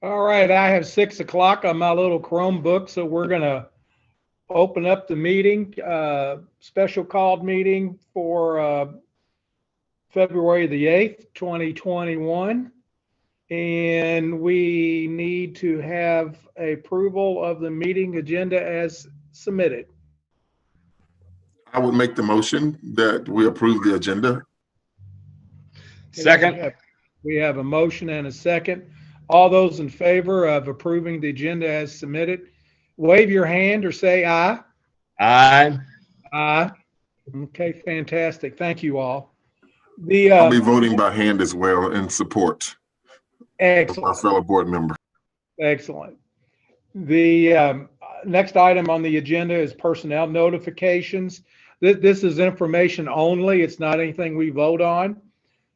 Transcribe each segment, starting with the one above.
All right, I have 6 o'clock on my little Chromebook, so we're gonna open up the meeting, special called meeting for February the 8th, 2021. And we need to have approval of the meeting agenda as submitted. I would make the motion that we approve the agenda. Second. We have a motion and a second. All those in favor of approving the agenda as submitted, wave your hand or say aye. Aye. Aye. Okay, fantastic. Thank you all. I'll be voting by hand as well in support of our fellow board member. Excellent. The next item on the agenda is personnel notifications. This is information only. It's not anything we vote on.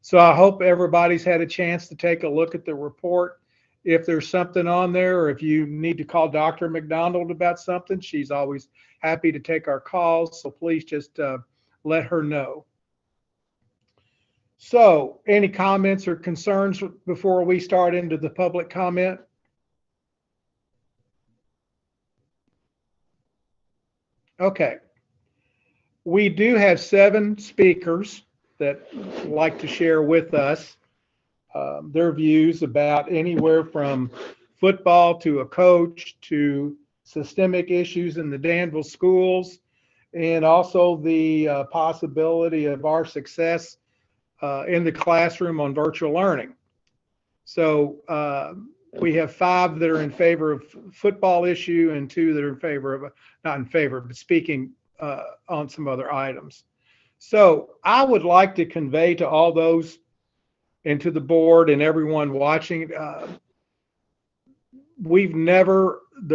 So I hope everybody's had a chance to take a look at the report. If there's something on there, or if you need to call Dr. McDonald about something, she's always happy to take our calls. So please just let her know. So any comments or concerns before we start into the public comment? Okay. We do have 7 speakers that like to share with us their views about anywhere from football to a coach to systemic issues in the Danville schools, and also the possibility of our success in the classroom on virtual learning. So we have 5 that are in favor of football issue and 2 that are in favor of, not in favor, but speaking on some other items. So I would like to convey to all those and to the board and everyone watching, the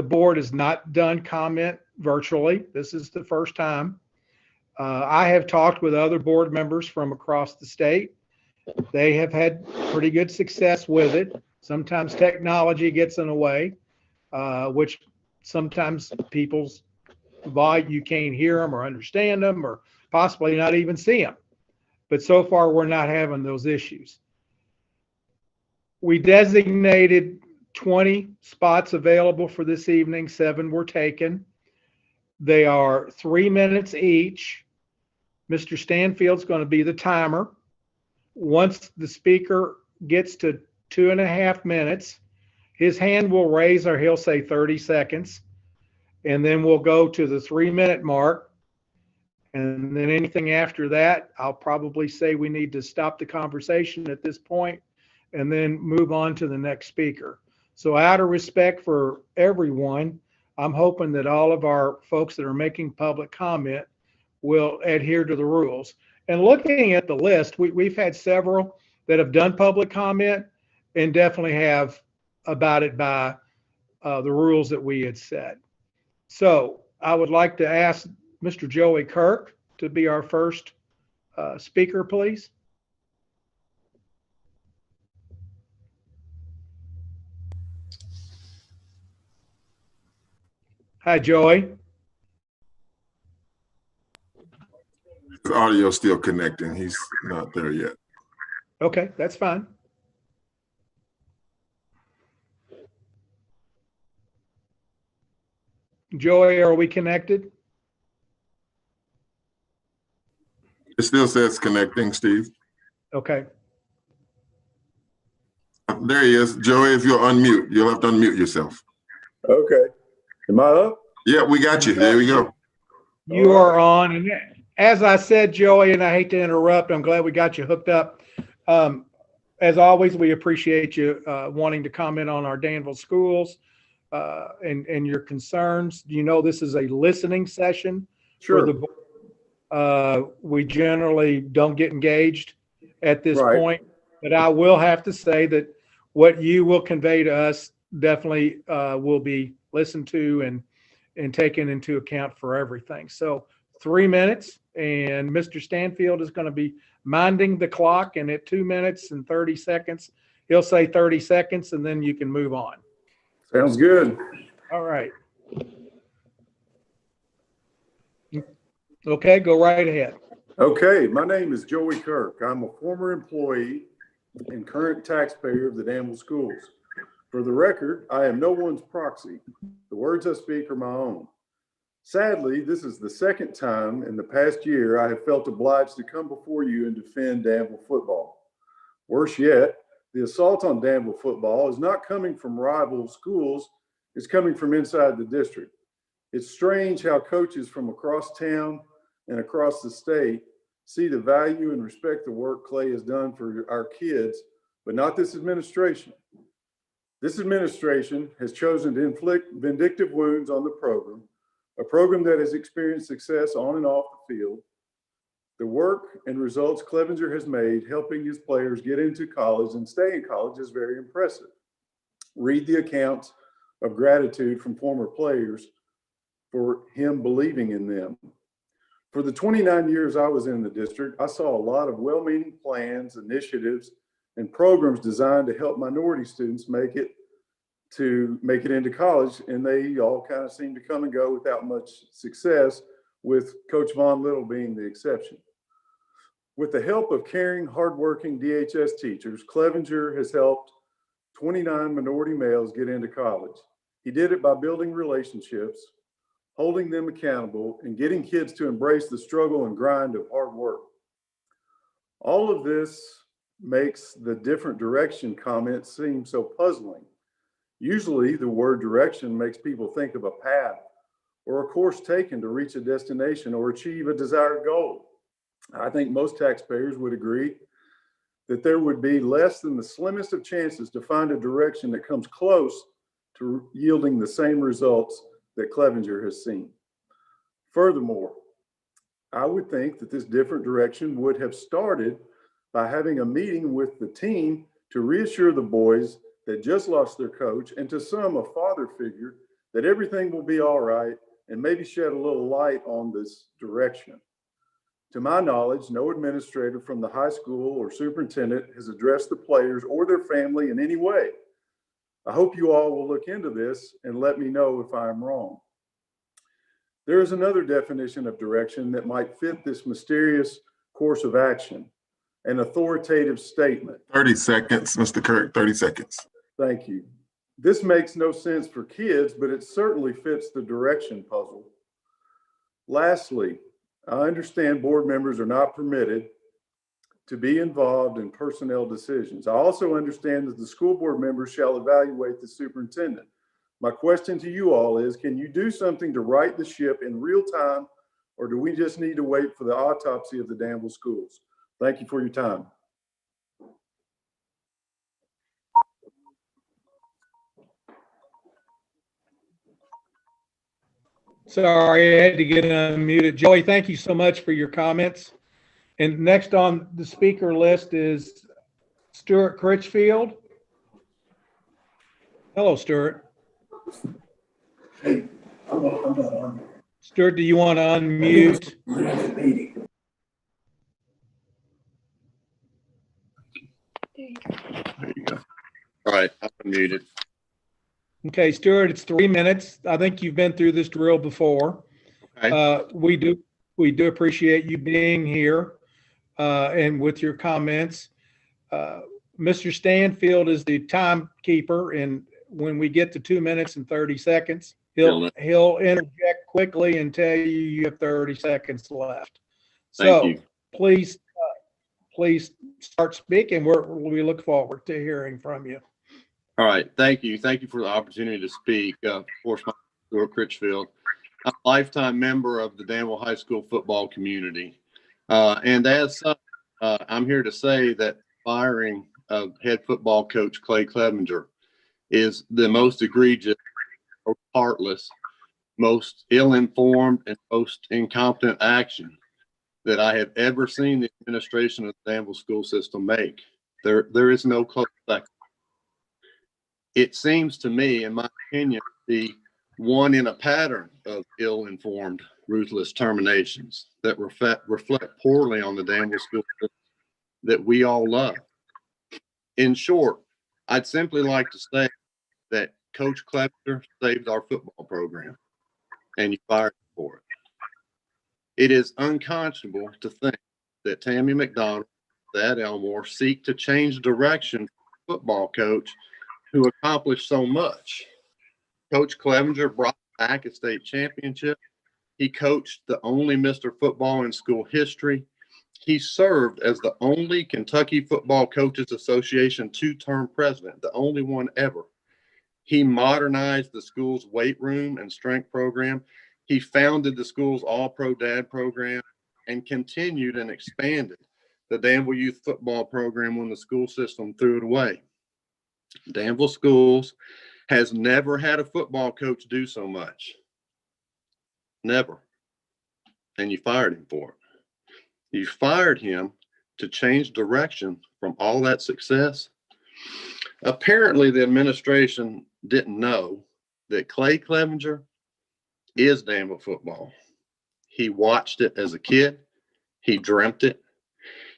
board has not done comment virtually. This is the first time. I have talked with other board members from across the state. They have had pretty good success with it. Sometimes technology gets in the way, which sometimes people's you can't hear them or understand them or possibly not even see them. But so far, we're not having those issues. We designated 20 spots available for this evening. 7 were taken. They are 3 minutes each. Mr. Stanfield's going to be the timer. Once the speaker gets to 2.5 minutes, his hand will raise or he'll say 30 seconds. And then we'll go to the 3-minute mark. And then anything after that, I'll probably say we need to stop the conversation at this point and then move on to the next speaker. So out of respect for everyone, I'm hoping that all of our folks that are making public comment will adhere to the rules. And looking at the list, we've had several that have done public comment and definitely have abided by the rules that we had set. So I would like to ask Mr. Joey Kirk to be our first speaker, please. Hi, Joey. His audio is still connecting. He's not there yet. Okay, that's fine. Joey, are we connected? It still says connecting, Steve. Okay. There he is. Joey, if you'll unmute, you'll have to unmute yourself. Okay. Am I up? Yeah, we got you. There we go. You are on. And as I said, Joey, and I hate to interrupt, I'm glad we got you hooked up. As always, we appreciate you wanting to comment on our Danville schools and your concerns. You know, this is a listening session. Sure. For the, we generally don't get engaged at this point, but I will have to say that what you will convey to us definitely will be listened to and taken into account for everything. So 3 minutes, and Mr. Stanfield is going to be minding the clock, and at 2 minutes and 30 seconds, he'll say 30 seconds, and then you can move on. Sounds good. All right. Okay, go right ahead. Okay, my name is Joey Kirk. I'm a former employee and current taxpayer of the Danville schools. For the record, I am no one's proxy. The words I speak are my own. Sadly, this is the second time in the past year I have felt obliged to come before you and defend Danville football. Worse yet, the assault on Danville football is not coming from rival schools, it's coming from inside the district. It's strange how coaches from across town and across the state see the value and respect the work Clay has done for our kids, but not this administration. This administration has chosen to inflict vindictive wounds on the program, a program that has experienced success on and off the field. The work and results Clevenger has made helping his players get into college and stay in college is very impressive. Read the accounts of gratitude from former players for him believing in them. For the 29 years I was in the district, I saw a lot of well-meaning plans, initiatives, and programs designed to help minority students make it into college, and they all kind of seem to come and go without much success, with Coach Von Little being the exception. With the help of caring, hardworking DHS teachers, Clevenger has helped 29 minority males get into college. He did it by building relationships, holding them accountable, and getting kids to embrace the struggle and grind of hard work. All of this makes the different direction comment seem so puzzling. Usually the word direction makes people think of a path or a course taken to reach a destination or achieve a desired goal. I think most taxpayers would agree that there would be less than the slimmest of chances to find a direction that comes close to yielding the same results that Clevenger has seen. Furthermore, I would think that this different direction would have started by having a meeting with the team to reassure the boys that just lost their coach, and to some a father figure, that everything will be all right, and maybe shed a little light on this direction. To my knowledge, no administrator from the high school or superintendent has addressed the players or their family in any way. I hope you all will look into this and let me know if I'm wrong. There is another definition of direction that might fit this mysterious course of action: an authoritative statement. 30 seconds, Mr. Kirk, 30 seconds. Thank you. This makes no sense for kids, but it certainly fits the direction puzzle. Lastly, I understand board members are not permitted to be involved in personnel decisions. I also understand that the school board members shall evaluate the superintendent. My question to you all is, can you do something to right the ship in real time, or do we just need to wait for the autopsy of the Danville schools? Thank you for your time. Sorry, I had to get unmuted. Joey, thank you so much for your comments. And next on the speaker list is Stuart Critchfield. Hello, Stuart. Hey, I'm not on. Stuart, do you want to unmute? There you go. All right, I'm unmuted. Okay, Stuart, it's 3 minutes. I think you've been through this drill before. Okay. We do appreciate you being here and with your comments. Mr. Stanfield is the timekeeper, and when we get to 2 minutes and 30 seconds, he'll interject quickly and tell you have 30 seconds left. Thank you. Please start speaking. We look forward to hearing from you. All right. Thank you. Thank you for the opportunity to speak. Of course, my name is Stuart Critchfield. I'm a lifetime member of the Danville High School football community. And as such, I'm here to say that firing of head football coach Clay Clevenger is the most egregious, most heartless, most ill-informed, and most incompetent action that I have ever seen the administration of the Danville school system make. There is no close second. It seems to me, in my opinion, to be one in a pattern of ill-informed, ruthless terminations that reflect poorly on the Danville school system that we all love. In short, I'd simply like to say that Coach Clevenger saved our football program, and you fired him for it. It is unconscionable to think that Tammy McDonald, Thad Elmore seek to change direction for football coach who accomplished so much. Coach Clevenger brought back a state championship. He coached the only Mr. Football in school history. He served as the only Kentucky Football Coaches Association 2-term president, the only one ever. He modernized the school's weight room and strength program. He founded the school's All-Pro Dad program and continued and expanded the Danville Youth Football program when the school system threw it away. Danville Schools has never had a football coach do so much. Never. And you fired him for it. You fired him to change direction from all that success. Apparently, the administration didn't know that Clay Clevenger is Danville football. He watched it as a kid. He dreamt it.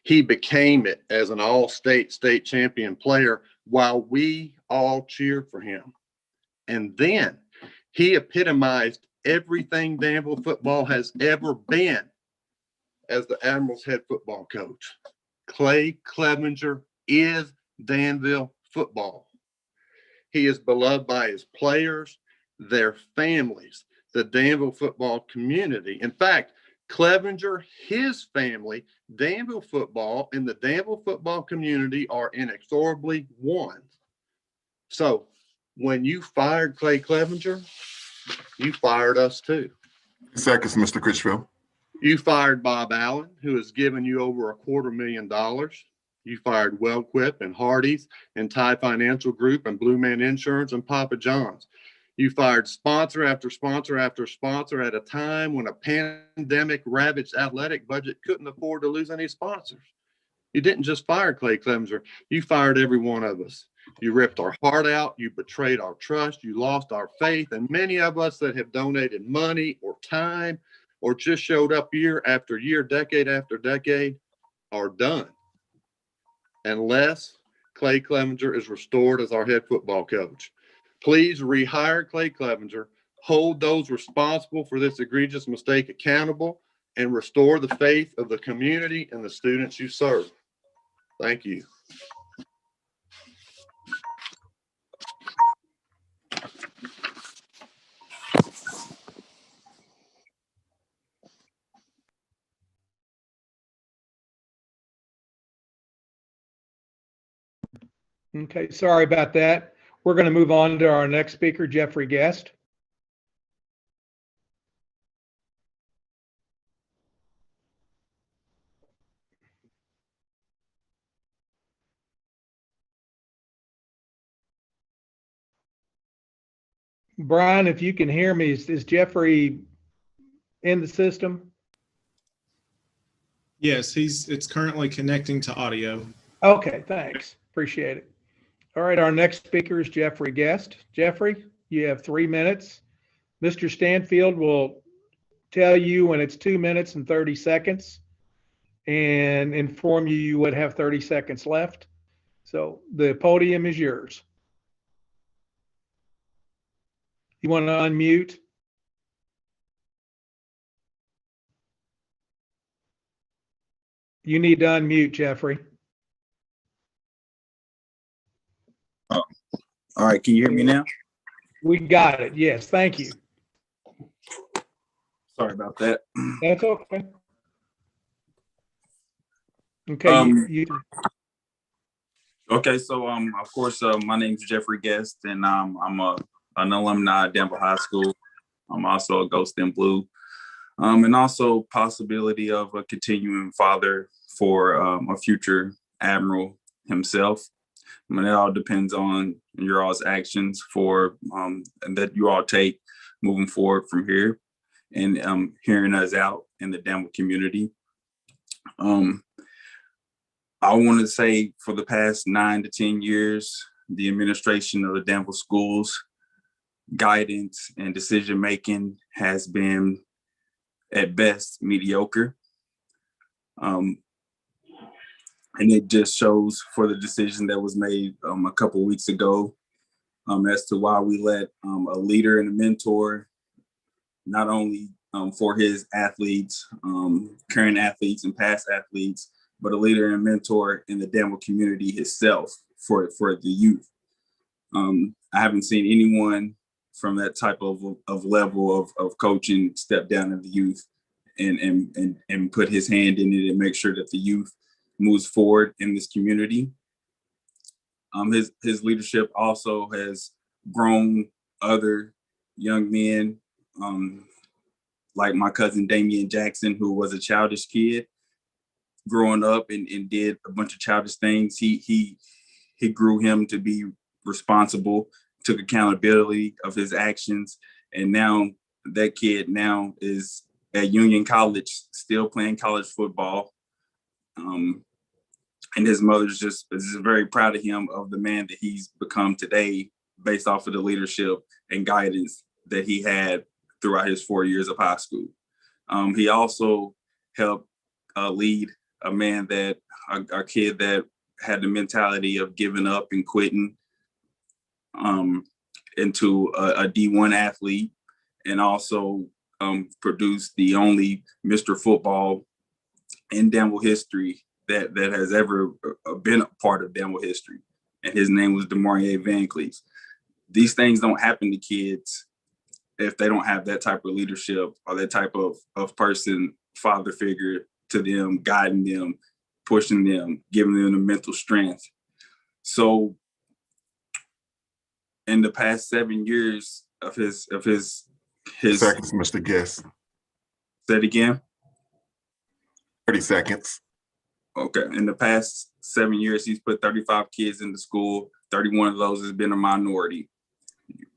He became it as an all-state, state champion player while we all cheered for him. And then he epitomized everything Danville football has ever been as the Admirals head football coach. Clay Clevenger is Danville football. He is beloved by his players, their families, the Danville football community. In fact, Clevenger, his family, Danville football, and the Danville football community are inexorably one. So when you fired Clay Clevenger, you fired us too. Seconds, Mr. Critchfield. You fired Bob Allen, who has given you over $250,000. You fired Wellquip and Hardee's and Ty Financial Group and Blue Man Insurance and Papa John's. You fired sponsor after sponsor after sponsor at a time when a pandemic ravaged athletic budget couldn't afford to lose any sponsors. You didn't just fire Clay Clevenger, you fired every one of us. You ripped our heart out, you betrayed our trust, you lost our faith, and many of us that have donated money or time or just showed up year after year, decade after decade, are done. Unless Clay Clevenger is restored as our head football coach. Please rehire Clay Clevenger, hold those responsible for this egregious mistake accountable, and restore the faith of the community and the students you serve. Thank you. Okay, sorry about that. We're going to move on to our next speaker, Jeffrey Guest. Brian, if you can hear me, is Jeffrey in the system? Yes, it's currently connecting to audio. Okay, thanks. Appreciate it. All right, our next speaker is Jeffrey Guest. Jeffrey, you have 3 minutes. Mr. Stanfield will tell you when it's 2 minutes and 30 seconds and inform you you would have 30 seconds left. So the podium is yours. You want to unmute? You need to unmute, Jeffrey. All right, can you hear me now? We got it. Yes, thank you. Sorry about that. That's okay. Okay. Okay, so of course, my name is Jeffrey Guest, and I'm an alumni at Danville High School. I'm also a Ghost in Blue, and also possibility of a continuing father for a future admiral himself. I mean, it all depends on your all's actions for that you all take moving forward from here, and hearing us out in the Danville community. I want to say for the past 9 to 10 years, the administration of the Danville schools guidance and decision making has been at best mediocre. And it just shows for the decision that was made a couple of weeks ago as to why we let a leader and a mentor, not only for his athletes, current athletes and past athletes, but a leader and mentor in the Danville community itself for the youth. I haven't seen anyone from that type of level of coaching step down in the youth and put his hand in it and make sure that the youth moves forward in this community. His leadership also has grown other young men, like my cousin Damian Jackson, who was a childish kid growing up and did a bunch of childish things. He grew him to be responsible, took accountability of his actions, and now that kid now is at Union College, still playing college football. And his mother's just is very proud of him, of the man that he's become today, based off of the leadership and guidance that he had throughout his 4 years of high school. He also helped lead a kid that had the mentality of giving up and quitting, into a D1 athlete, and also produced the only Mr. Football in Danville history that has ever been a part of Danville history. And his name was DeMaurier Van Cleef. These things don't happen to kids if they don't have that type of leadership or that type of person, father figure to them, guiding them, pushing them, giving them the mental strength. So in the past 7 years of his seconds, Mr. Guest. Say it again. 30 seconds. Okay. In the past 7 years, he's put 35 kids into school. 31 of those has been a minority.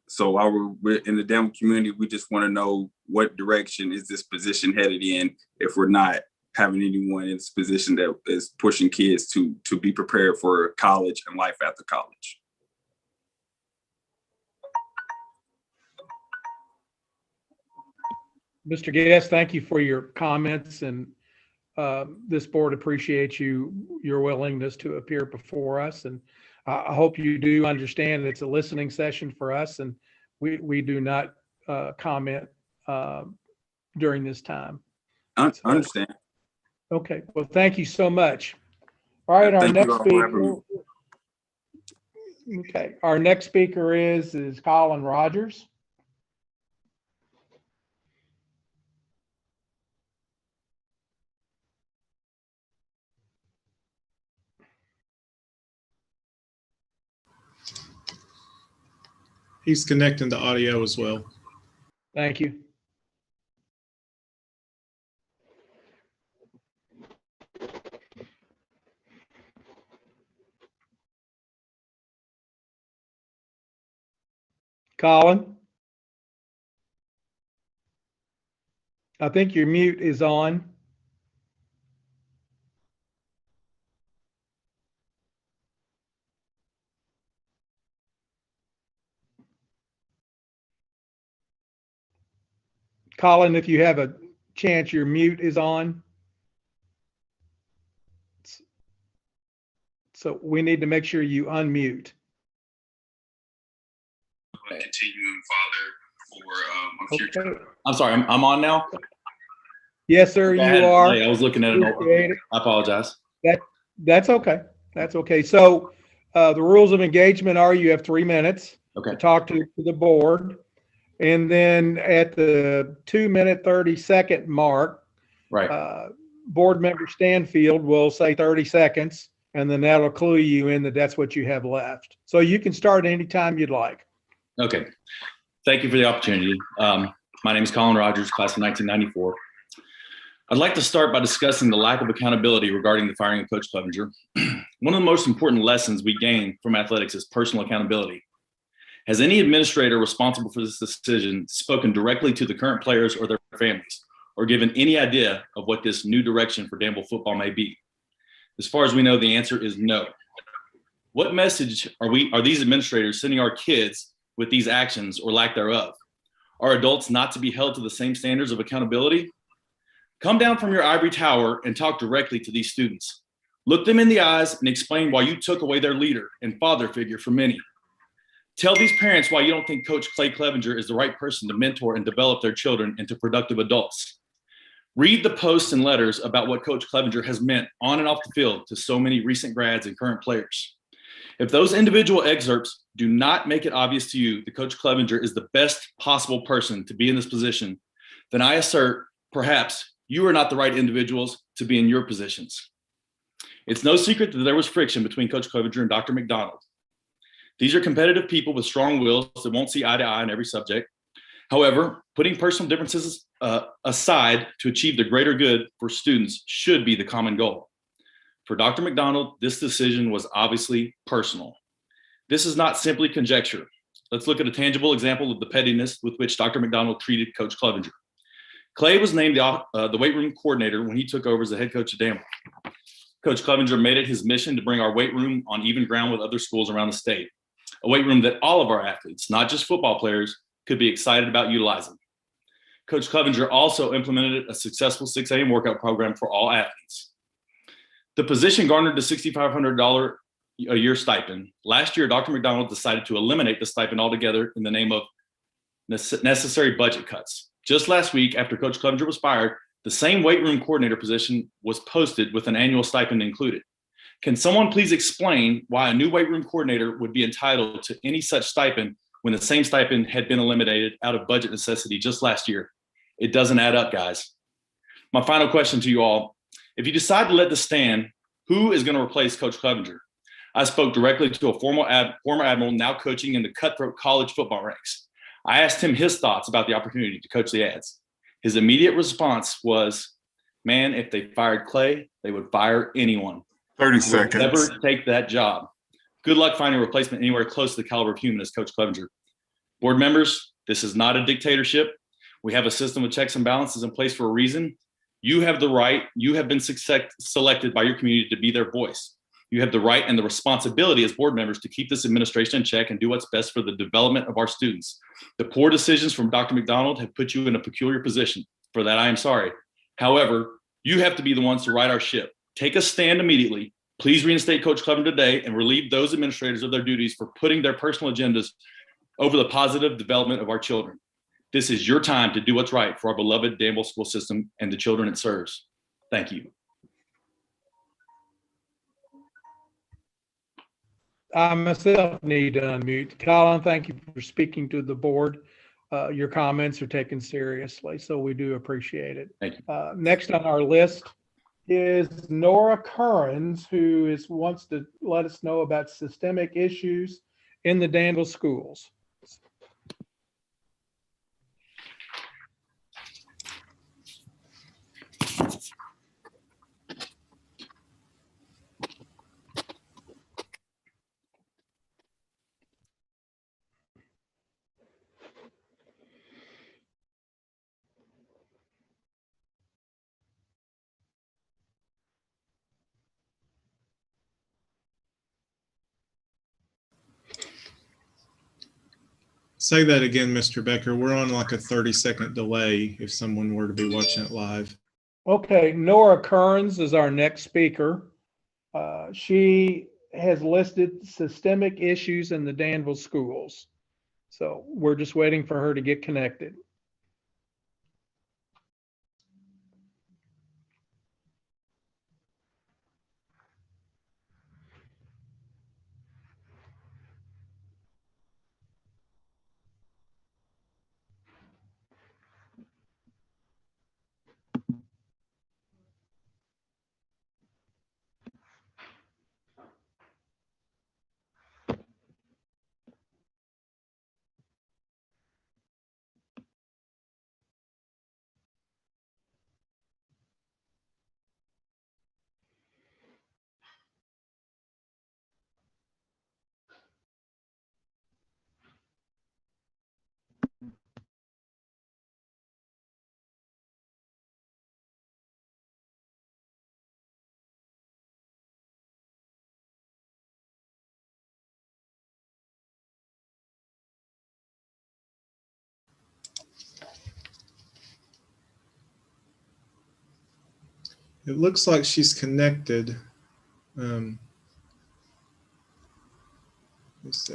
So while we're in the Danville community, we just want to know, what direction is this position headed in if we're not having anyone in this position that is pushing kids to be prepared for college and life after college. Mr. Guest, thank you for your comments, and this board appreciates your willingness to appear before us. And I hope you do understand it's a listening session for us, and we do not comment during this time. I understand. Okay, well, thank you so much. All right, our next speaker. Okay, our next speaker is Colin Rogers. He's connecting to audio as well. Thank you. Colin, I think your mute is on. Colin, if you have a chance, your mute is on. So we need to make sure you unmute. Continuing father for a future. Okay. I'm sorry, I'm on now? Yes, sir, you are. I was looking at it. I apologize. That's okay. That's okay. So the rules of engagement are you have 3 minutes to talk to the board. And then at the 2-minute, 30-second mark, board member Stanfield will say 30 seconds, and then that'll clue you in that that's what you have left. So you can start anytime you'd like. Okay. Thank you for the opportunity. My name is Colin Rogers, class of 1994. I'd like to start by discussing the lack of accountability regarding the firing of Coach Clevenger. One of the most important lessons we gain from athletics is personal accountability. Has any administrator responsible for this decision spoken directly to the current players or their families, or given any idea of what this new direction for Danville football may be? As far as we know, the answer is no. What message are these administrators sending our kids with these actions or lack thereof? Are adults not to be held to the same standards of accountability? Come down from your ivory tower and talk directly to these students. Look them in the eyes and explain why you took away their leader and father figure for many. Tell these parents why you don't think Coach Clay Clevenger is the right person to mentor and develop their children into productive adults. Read the posts and letters about what Coach Clevenger has meant on and off the field to so many recent grads and current players. If those individual excerpts do not make it obvious to you that Coach Clevenger is the best possible person to be in this position, then I assert perhaps you are not the right individuals to be in your positions. It's no secret that there was friction between Coach Clevenger and Dr. McDonald. These are competitive people with strong wills that won't see eye to eye on every subject. However, putting personal differences aside to achieve the greater good for students should be the common goal. For Dr. McDonald, this decision was obviously personal. This is not simply conjecture. Let's look at a tangible example of the pettiness with which Dr. McDonald treated Coach Clevenger. Clay was named the weight room coordinator when he took over as the head coach at Danville. Coach Clevenger made it his mission to bring our weight room on even ground with other schools around the state, a weight room that all of our athletes, not just football players, could be excited about utilizing. Coach Clevenger also implemented a successful 6 a.m. workout program for all athletes. The position garnered the $6,500 a year stipend. Last year, Dr. McDonald decided to eliminate the stipend altogether in the name of necessary budget cuts. Just last week, after Coach Clevenger was fired, the same weight room coordinator position was posted with an annual stipend included. Can someone please explain why a new weight room coordinator would be entitled to any such stipend when the same stipend had been eliminated out of budget necessity just last year? It doesn't add up, guys. My final question to you all, if you decide to let this stand, who is going to replace Coach Clevenger? I spoke directly to a former admiral now coaching in the cutthroat college football ranks. I asked him his thoughts about the opportunity to coach the Ads. His immediate response was, man, if they fired Clay, they would fire anyone. 30 seconds. Never take that job. Good luck finding a replacement anywhere close to the caliber of human as Coach Clevenger. Board members, this is not a dictatorship. We have a system of checks and balances in place for a reason. You have the right, you have been selected by your community to be their voice. You have the right and the responsibility as board members to keep this administration in check and do what's best for the development of our students. The poor decisions from Dr. McDonald have put you in a peculiar position. For that, I am sorry. However, you have to be the ones to right our ship. Take a stand immediately. Please reinstate Coach Clevenger today and relieve those administrators of their duties for putting their personal agendas over the positive development of our children. This is your time to do what's right for our beloved Danville school system and the children it serves. Thank you. I myself need to unmute. Colin, thank you for speaking to the board. Your comments are taken seriously, so we do appreciate it. Thank you. Next on our list is Nora Currens, who wants to let us know about systemic issues in the Danville schools. Say that again, Mr. Becker. We're on like a 30-second delay if someone were to be watching it live. Okay, Nora Kearns is our next speaker. She has listed systemic issues in the Danville schools. So we're just waiting for her to get connected. It looks like she's connected. Let's see.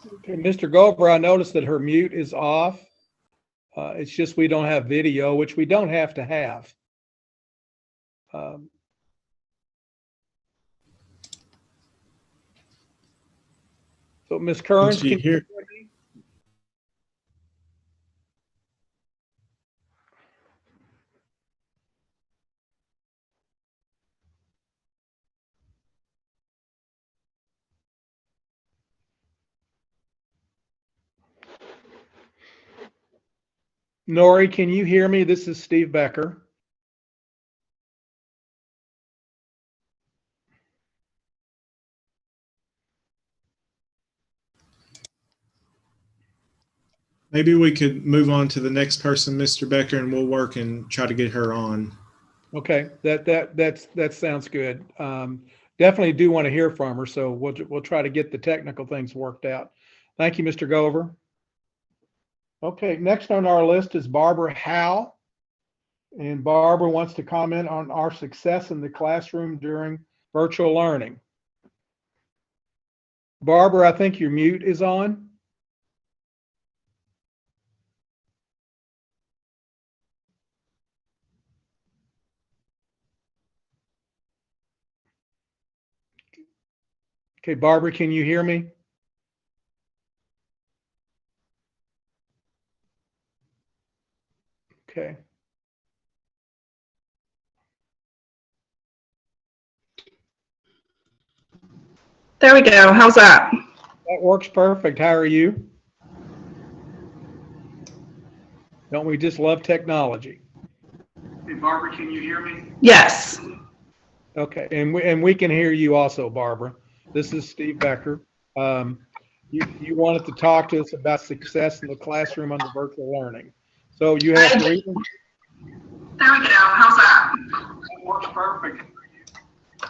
Okay, Mr. Gover, I noticed that her mute is off. It's just we don't have video, which we don't have to have. So, Ms. Kearns, Can you hear? me? Nori, can you hear me? This is Steve Becker. Maybe we could move on to the next person, Mr. Becker, and we'll work and try to get her on. Okay, that sounds good. Definitely do want to hear from her, so we'll try to get the technical things worked out. Thank you, Mr. Gover. Okay, next on our list is Barbara Howe. And Barbara wants to comment on our success in the classroom during virtual learning. Barbara, I think your mute is on. Okay, Barbara, can you hear me? Okay. There we go. How's that? That works perfect. How are you? Don't we just love technology? Hey, Barbara, can you hear me? Yes. Okay, and we can hear you also, Barbara. This is Steve Becker. You wanted to talk to us about success in the classroom under virtual learning. So you have 3 minutes. There we go. How's that? That works perfect.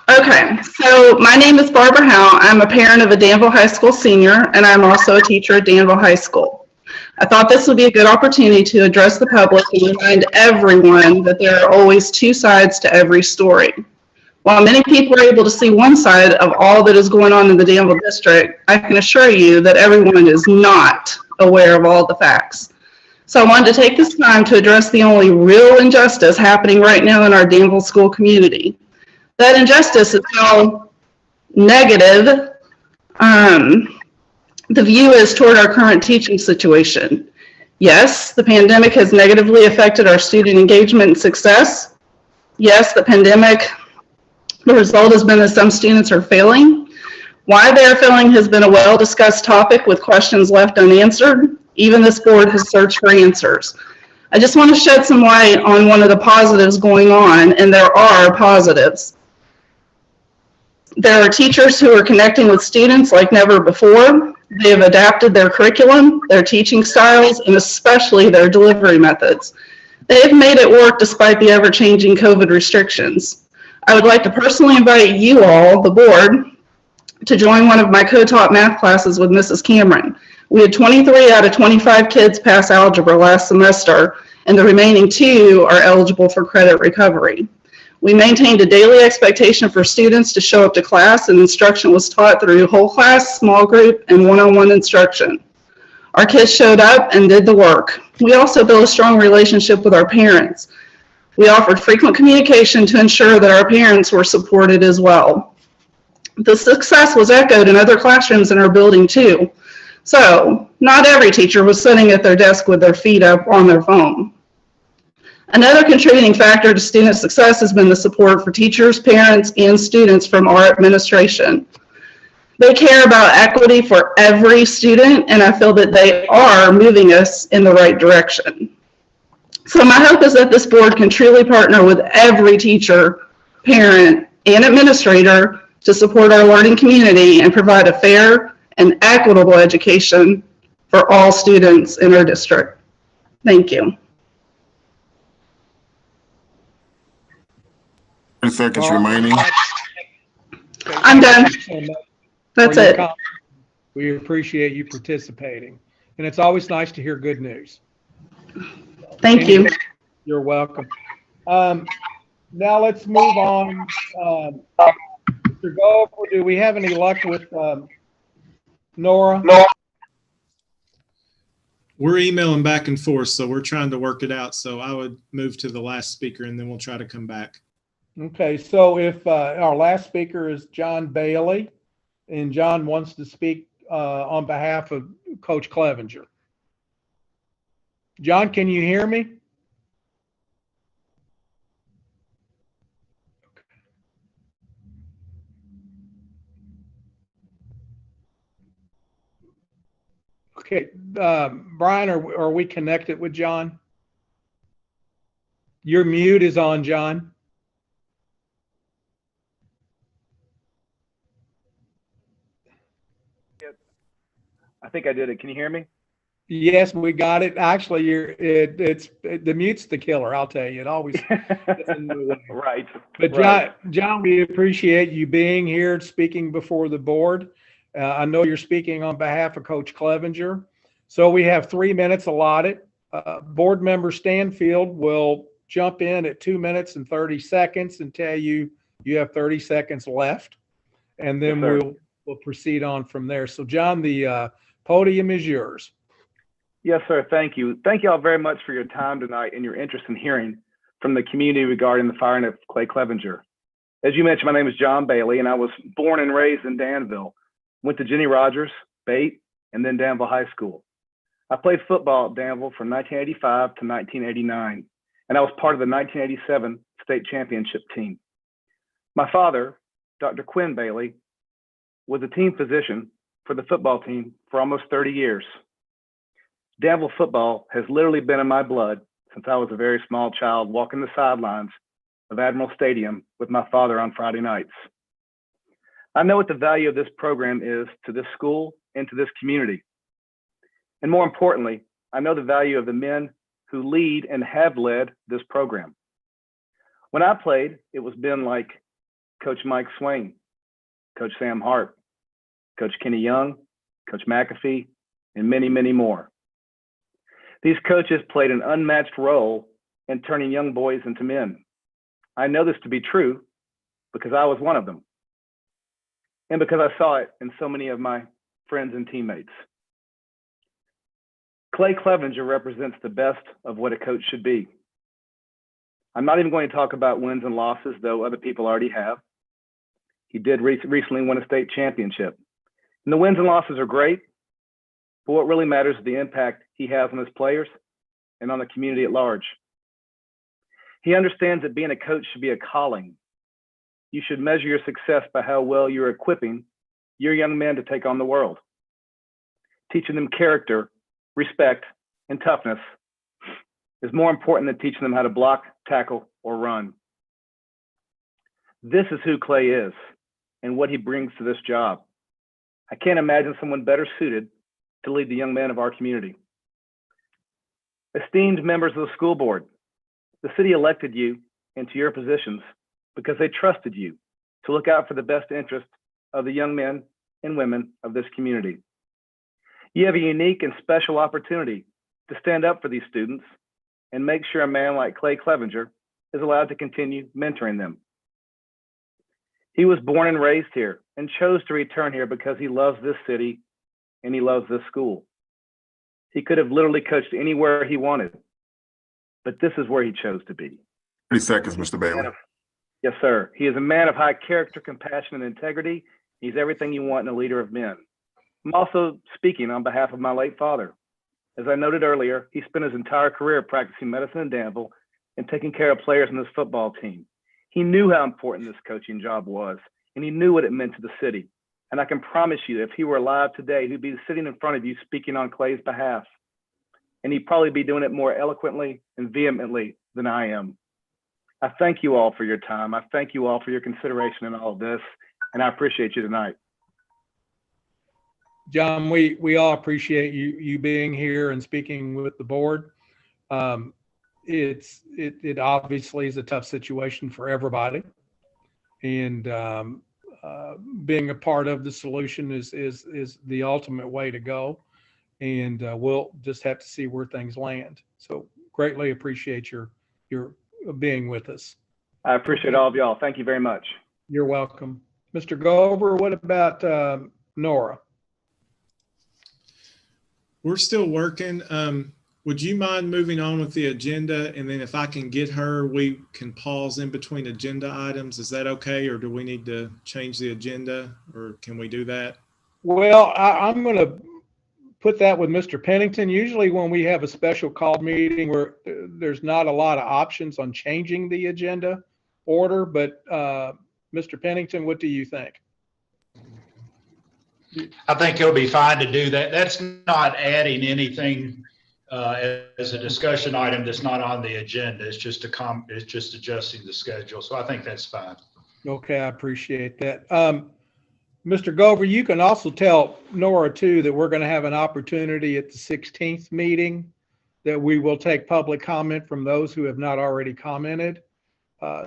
Okay, so my name is Barbara Howe. I'm a parent of a Danville High School senior, and I'm also a teacher at Danville High School. I thought this would be a good opportunity to address the public and remind everyone that there are always 2 sides to every story. While many people are able to see one side of all that is going on in the Danville district, I can assure you that everyone is not aware of all the facts. So I wanted to take this time to address the only real injustice happening right now in our Danville school community. That injustice is how negative the view is toward our current teaching situation. Yes, the pandemic has negatively affected our student engagement and success. Yes, the result has been that some students are failing. Why they are failing has been a well-discussed topic with questions left unanswered. Even this board has searched for answers. I just want to shed some light on one of the positives going on, and there are positives. There are teachers who are connecting with students like never before. They have adapted their curriculum, their teaching styles, and especially their delivery methods. They have made it work despite the ever-changing COVID restrictions. I would like to personally invite you all, the board, to join one of my co-taught math classes with Mrs. Cameron. We had 23 out of 25 kids pass algebra last semester, and the remaining 2 are eligible for credit recovery. We maintained a daily expectation for students to show up to class, and instruction was taught through whole class, small group, and one-on-one instruction. Our kids showed up and did the work. We also built a strong relationship with our parents. We offered frequent communication to ensure that our parents were supported as well. The success was echoed in other classrooms in our building too. So, not every teacher was sitting at their desk with their feet up on their phone. Another contributing factor to student success has been the support for teachers, parents, and students from our administration. They care about equity for every student, and I feel that they are moving us in the right direction. So my hope is that this board can truly partner with every teacher, parent, and administrator to support our learning community and provide a fair and equitable education for all students in our district. Thank you. 30 seconds remaining. I'm done. That's it. We appreciate you participating. And it's always nice to hear good news. Thank you. You're welcome. Now let's move on. Mr. Gover, do we have any luck with Nora? We're emailing back and forth, so we're trying to work it out. So I would move to the last speaker, and then we'll try to come back. Okay, so if our last speaker is John Bailey, and John wants to speak on behalf of Coach Clevenger. John, can you hear me? Okay, Brian, are we connected with John? Your mute is on, John. I think I did it. Can you hear me? Yes, we got it. Actually, the mute's the killer. I'll tell you, it always gets in the way. Right. But John, we appreciate you being here, speaking before the board. I know you're speaking on behalf of Coach Clevenger. So we have 3 minutes allotted. Board member Stanfield will jump in at 2 minutes and 30 seconds and tell you have 30 seconds left, and then Yes, we'll proceed on from there. So John, the podium is yours. Yes, sir. Thank you. Thank you all very much for your time tonight and your interest in hearing from the community regarding the firing of Clay Clevenger. As you mentioned, my name is John Bailey, and I was born and raised in Danville. Went to Jenny Rogers, Bate, and then Danville High School. I played football at Danville from 1985 to 1989, and I was part of the 1987 state championship team. My father, Dr. Quinn Bailey, was a team physician for the football team for almost 30 years. Danville football has literally been in my blood since I was a very small child, walking the sidelines of Admiral Stadium with my father on Friday nights. I know what the value of this program is to this school and to this community. And more importantly, I know the value of the men who lead and have led this program. When I played, it was men like Coach Mike Swain, Coach Sam Hart, Coach Kenny Young, Coach McAfee, and many, many more. These coaches played an unmatched role in turning young boys into men. I know this to be true because I was one of them, and because I saw it in so many of my friends and teammates. Clay Clevenger represents the best of what a coach should be. I'm not even going to talk about wins and losses, though other people already have. He did recently win a state championship. And the wins and losses are great, but what really matters is the impact he has on his players and on the community at large. He understands that being a coach should be a calling. You should measure your success by how well you're equipping your young men to take on the world. Teaching them character, respect, and toughness is more important than teaching them how to block, tackle, or run. This is who Clay is and what he brings to this job. I can't imagine someone better suited to lead the young men of our community. Esteemed members of the school board, the city elected you into your positions because they trusted you to look out for the best interests of the young men and women of this community. You have a unique and special opportunity to stand up for these students and make sure a man like Clay Clevenger is allowed to continue mentoring them. He was born and raised here and chose to return here because he loves this city and he loves this school. He could have literally coached anywhere he wanted, but this is where he chose to be. 30 seconds, Mr. Bailey. Yes, sir. He is a man of high character, compassion, and integrity. He's everything you want in a leader of men. I'm also speaking on behalf of my late father. As I noted earlier, he spent his entire career practicing medicine in Danville and taking care of players on this football team. He knew how important this coaching job was, and he knew what it meant to the city. And I can promise you, if he were alive today, he'd be sitting in front of you speaking on Clay's behalf. And he'd probably be doing it more eloquently and vehemently than I am. I thank you all for your time. I thank you all for your consideration in all of this, and I appreciate you tonight. John, we all appreciate you being here and speaking with the board. It obviously is a tough situation for everybody, and being a part of the solution is the ultimate way to go. And we'll just have to see where things land. So greatly appreciate your being with us. I appreciate all of y'all. Thank you very much. You're welcome. Mr. Gover, what about Nora? We're still working. Would you mind moving on with the agenda? And then if I can get her, we can pause in between agenda items. Is that okay? Or do we need to change the agenda, or can we do that? Well, I'm going to put that with Mr. Pennington. Usually when we have a special call meeting where there's not a lot of options on changing the agenda order, but Mr. Pennington, what do you think? I think it'll be fine to do that. That's not adding anything as a discussion item that's not on the agenda. It's just adjusting the schedule. So I think that's fine. Okay, I appreciate that. Mr. Gover, you can also tell Nora too that we're going to have an opportunity at the 16th meeting that we will take public comment from those who have not already commented.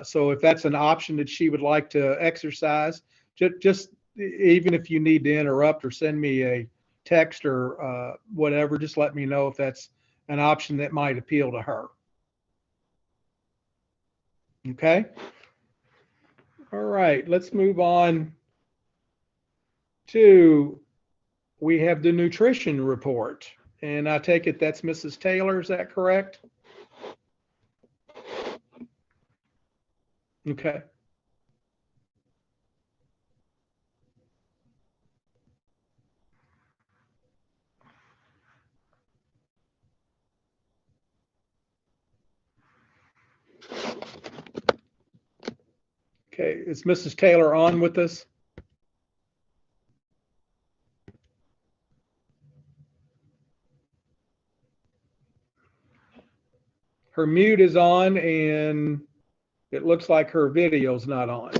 So if that's an option that she would like to exercise, just even if you need to interrupt or send me a text or whatever, just let me know if that's an option that might appeal to her. Okay. All right, let's move on to, we have the nutrition report. And I take it that's Mrs. Taylor, is that correct? Okay. Okay, is Mrs. Taylor on with us? Her mute is on and it looks like her video's not on.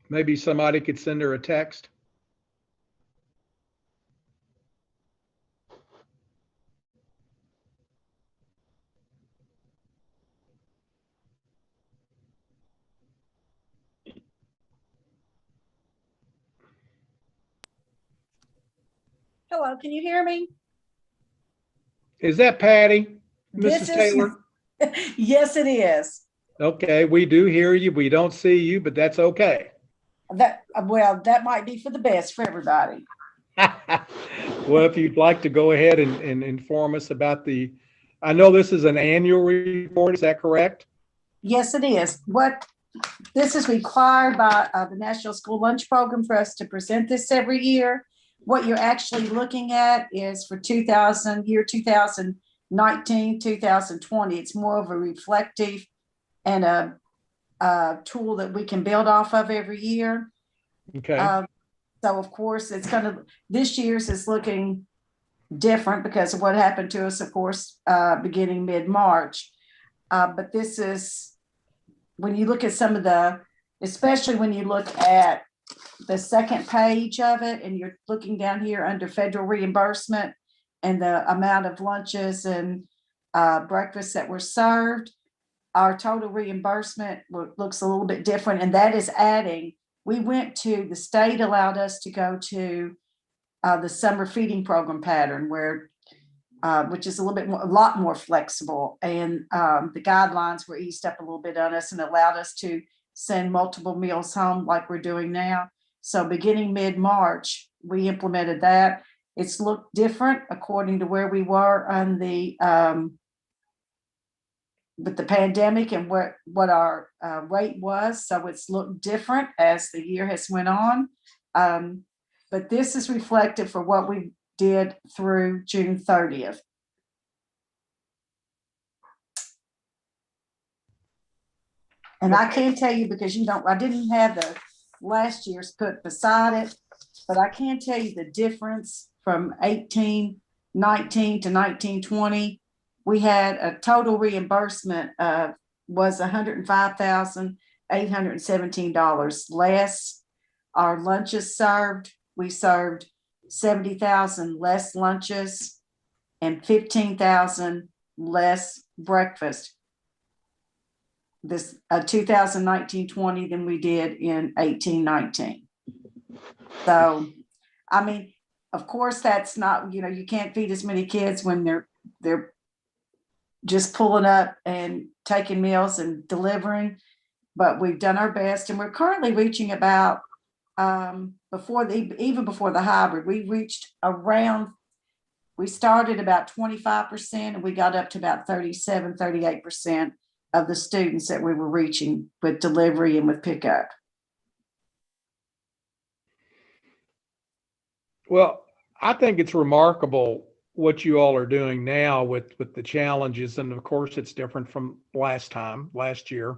Maybe somebody could send her a text. Hello, can you hear me? Is that Patty, Mrs. Taylor? Yes, it is. Okay, we do hear you. We don't see you, but that's okay. Well, that might be for the best for everybody. Well, if you'd like to go ahead and inform us about I know this is an annual report, is that correct? Yes, it is. This is required by the National School Lunch Program for us to present this every year. What you're actually looking at is for 2019, 2020. It's more of a reflective and a tool that we can build off of every year. Okay. So of course this year's is looking different because of what happened to us, of course, beginning mid-March. But this is, when you look at especially when you look at the second page of it, and you're looking down here under federal reimbursement and the amount of lunches and breakfasts that were served, our total reimbursement looks a little bit different. And that is adding, the state allowed us to go to the summer feeding program pattern which is a lot more flexible. And the guidelines were eased up a little bit on us and allowed us to send multiple meals home like we're doing now. So beginning mid-March, we implemented that. It's looked different according to where we were on with the pandemic and what our rate was. So it's looked different as the year has went on. But this is reflective for what we did through June 30th. And I can tell you, because I didn't have the last year's put beside it, but I can tell you the difference from 18-19 to 19-20. We had a total reimbursement was $105,817 less. Our lunches served, we served 70,000 less lunches and 15,000 less breakfast. This 2019-20 than we did in 18-19. So, I mean, of course, that's not, you can't feed as many kids when they're just pulling up and taking meals and delivering, but we've done our best, and we're currently reaching about even before the hybrid, we reached around, we started about 25% and we got up to about 37, 38% of the students that we were reaching with delivery and with pickup. Well, I think it's remarkable what you all are doing now with the challenges. And of course, it's different from last year.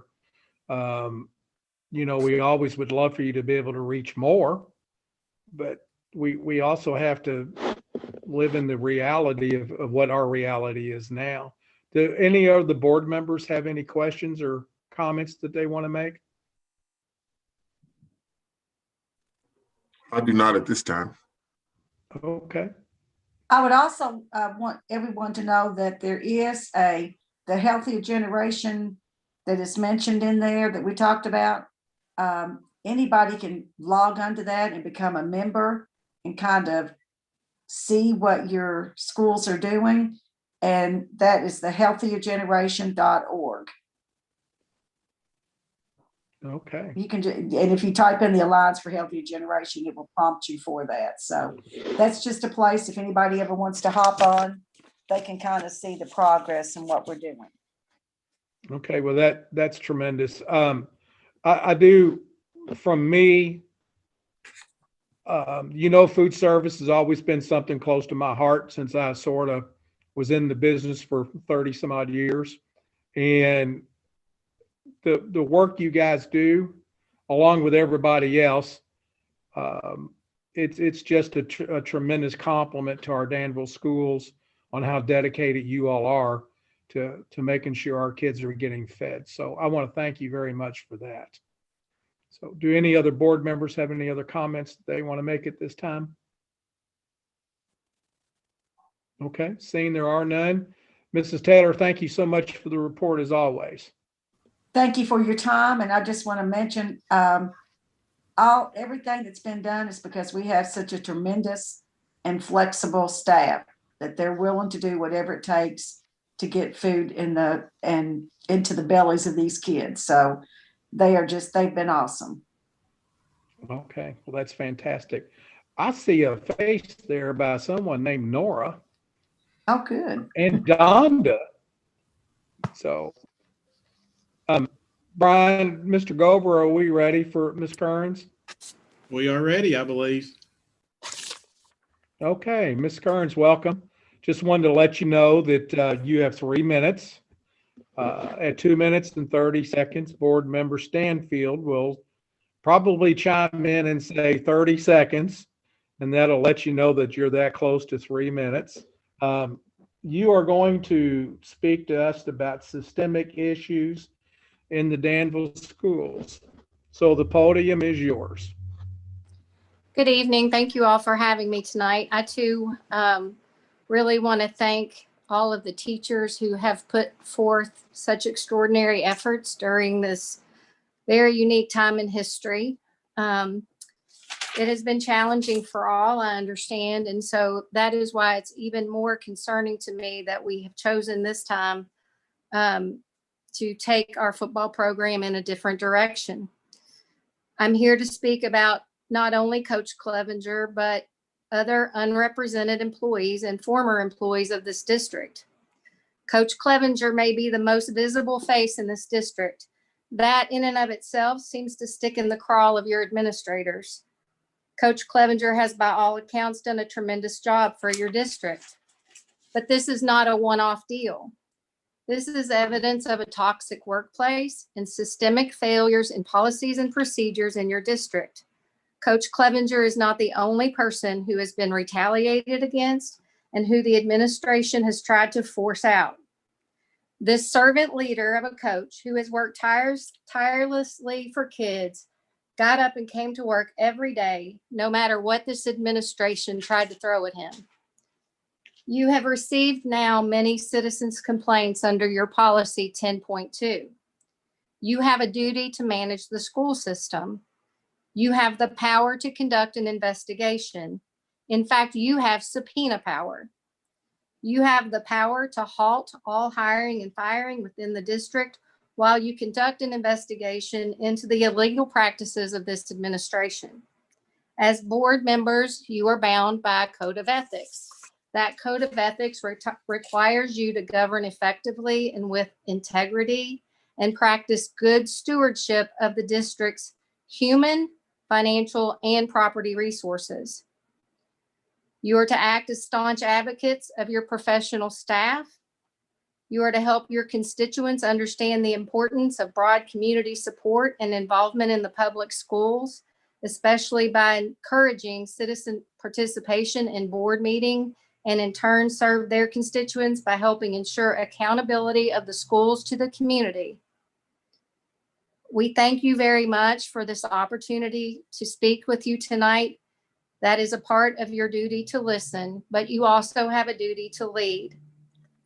You know, we always would love for you to be able to reach more, but we also have to live in the reality of what our reality is now. Do any of the board members have any questions or comments that they want to make? I do not at this time. Okay. I would also want everyone to know that there is the healthier generation that is mentioned in there that we talked about. Anybody can log onto that and become a member and kind of see what your schools are doing. And that is the healthiergeneration.org. Okay. You can, and if you type in the Alliance for Healthier Generation, it will prompt you for that. So that's just a place, if anybody ever wants to hop on, they can kind of see the progress and what we're doing. Okay, well, that's tremendous. I do, from me, you know, food service has always been something close to my heart since I sort of was in the business for 30 some odd years. And the work you guys do, along with everybody else, it's just a tremendous compliment to our Danville schools on how dedicated you all are to making sure our kids are getting fed. So I want to thank you very much for that. So do any other board members have any other comments that they want to make at this time? Okay, seeing there are none. Mrs. Taylor, thank you so much for the report as always. Thank you for your time. And I just want to mention everything that's been done is because we have such a tremendous and flexible staff that they're willing to do whatever it takes to get food into the bellies of these kids. So they've been awesome. Okay, well, that's fantastic. I see a face there by someone named Nora. Oh, good. And Donda. So, Brian, Mr. Gover, are we ready for Ms. Kearns? We are ready, I believe. Okay, Ms. Kearns, welcome. Just wanted to let you know that you have 3 minutes. At 2 minutes and 30 seconds, board member Stanfield will probably chime in and say 30 seconds, and that'll let you know that you're that close to 3 minutes. You are going to speak to us about systemic issues in the Danville schools. So the podium is yours. Good evening. Thank you all for having me tonight. I too really want to thank all of the teachers who have put forth such extraordinary efforts during this very unique time in history. It has been challenging for all, I understand. And so that is why it's even more concerning to me that we have chosen this time to take our football program in a different direction. I'm here to speak about not only Coach Clevenger, but other unrepresented employees and former employees of this district. Coach Clevenger may be the most visible face in this district. That in and of itself seems to stick in the craw of your administrators. Coach Clevenger has by all accounts done a tremendous job for your district, but this is not a one-off deal. This is evidence of a toxic workplace and systemic failures in policies and procedures in your district. Coach Clevenger is not the only person who has been retaliated against and who the administration has tried to force out. This servant leader of a coach who has worked tirelessly for kids got up and came to work every day, no matter what this administration tried to throw at him. You have received now many citizens' complaints under your policy 10.2. You have a duty to manage the school system. You have the power to conduct an investigation. In fact, you have subpoena power. You have the power to halt all hiring and firing within the district while you conduct an investigation into the illegal practices of this administration. As board members, you are bound by a code of ethics. That code of ethics requires you to govern effectively and with integrity and practice good stewardship of the district's human, financial, and property resources. You are to act as staunch advocates of your professional staff. You are to help your constituents understand the importance of broad community support and involvement in the public schools, especially by encouraging citizen participation in board meeting, and in turn serve their constituents by helping ensure accountability of the schools to the community. We thank you very much for this opportunity to speak with you tonight. That is a part of your duty to listen, but you also have a duty to lead.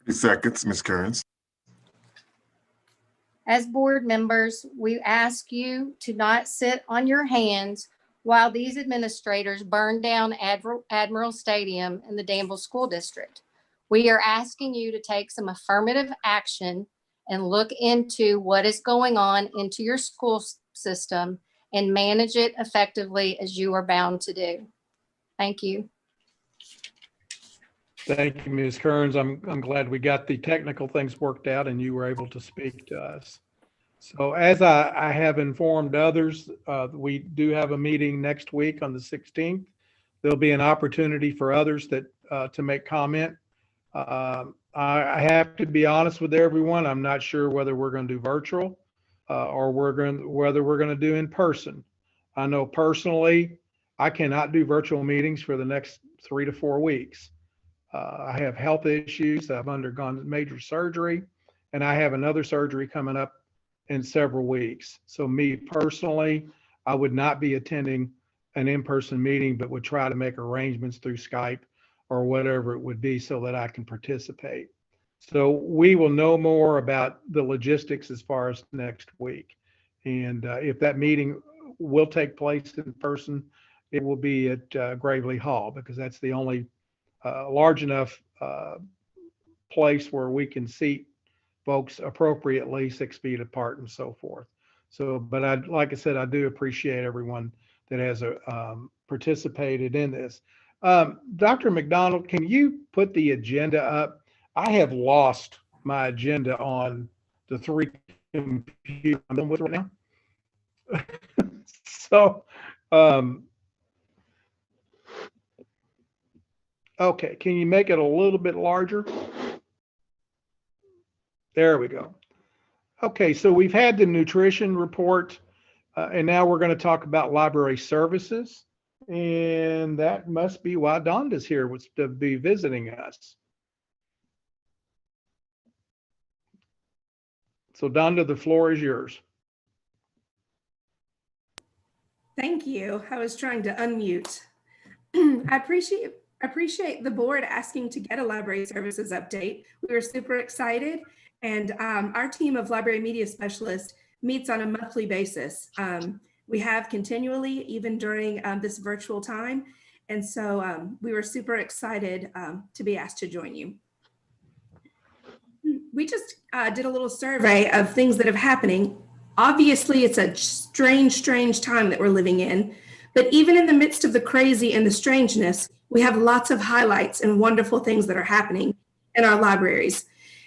30 seconds, Ms. Kearns. As board members, we ask you to not sit on your hands while these administrators burn down Admiral Stadium in the Danville School District. We are asking you to take some affirmative action and look into what is going on into your school system and manage it effectively as you are bound to do. Thank you. Thank you, Ms. Kearns. I'm glad we got the technical things worked out and you were able to speak to us. So as I have informed others, we do have a meeting next week on the 16th. There'll be an opportunity for others that to make comment. I have to be honest with everyone. I'm not sure whether we're going to do virtual or whether we're going to do in person. I know personally, I cannot do virtual meetings for the next 3 to 4 weeks. I have health issues. I've undergone major surgery, and I have another surgery coming up in several weeks. So me personally, I would not be attending an in-person meeting, but would try to make arrangements through Skype or whatever it would be so that I can participate. So we will know more about the logistics as far as next week. And if that meeting will take place in person, it will be at Gravely Hall, because that's the only large enough place where we can seat folks appropriately 6 feet apart and so forth. So, but like I said, I do appreciate everyone that has participated in this. Dr. McDonald, can you put the agenda up? I have lost my agenda on the 3 computers I'm with right now. So, okay, can you make it a little bit larger? There we go. Okay, so we've had the nutrition report, and now we're going to talk about library services. And that must be why Donda's here, was to be visiting us. So Donda, the floor is yours. Thank you. I was trying to unmute. I appreciate the board asking to get a library services update. We were super excited, and our team of library media specialists meets on a monthly basis. We have continually, even during this virtual time. And so we were super excited to be asked to join you. We just did a little survey of things that are happening. Obviously, it's a strange time that we're living in. But even in the midst of the crazy and the strangeness, we have lots of highlights and wonderful things that are happening in our libraries.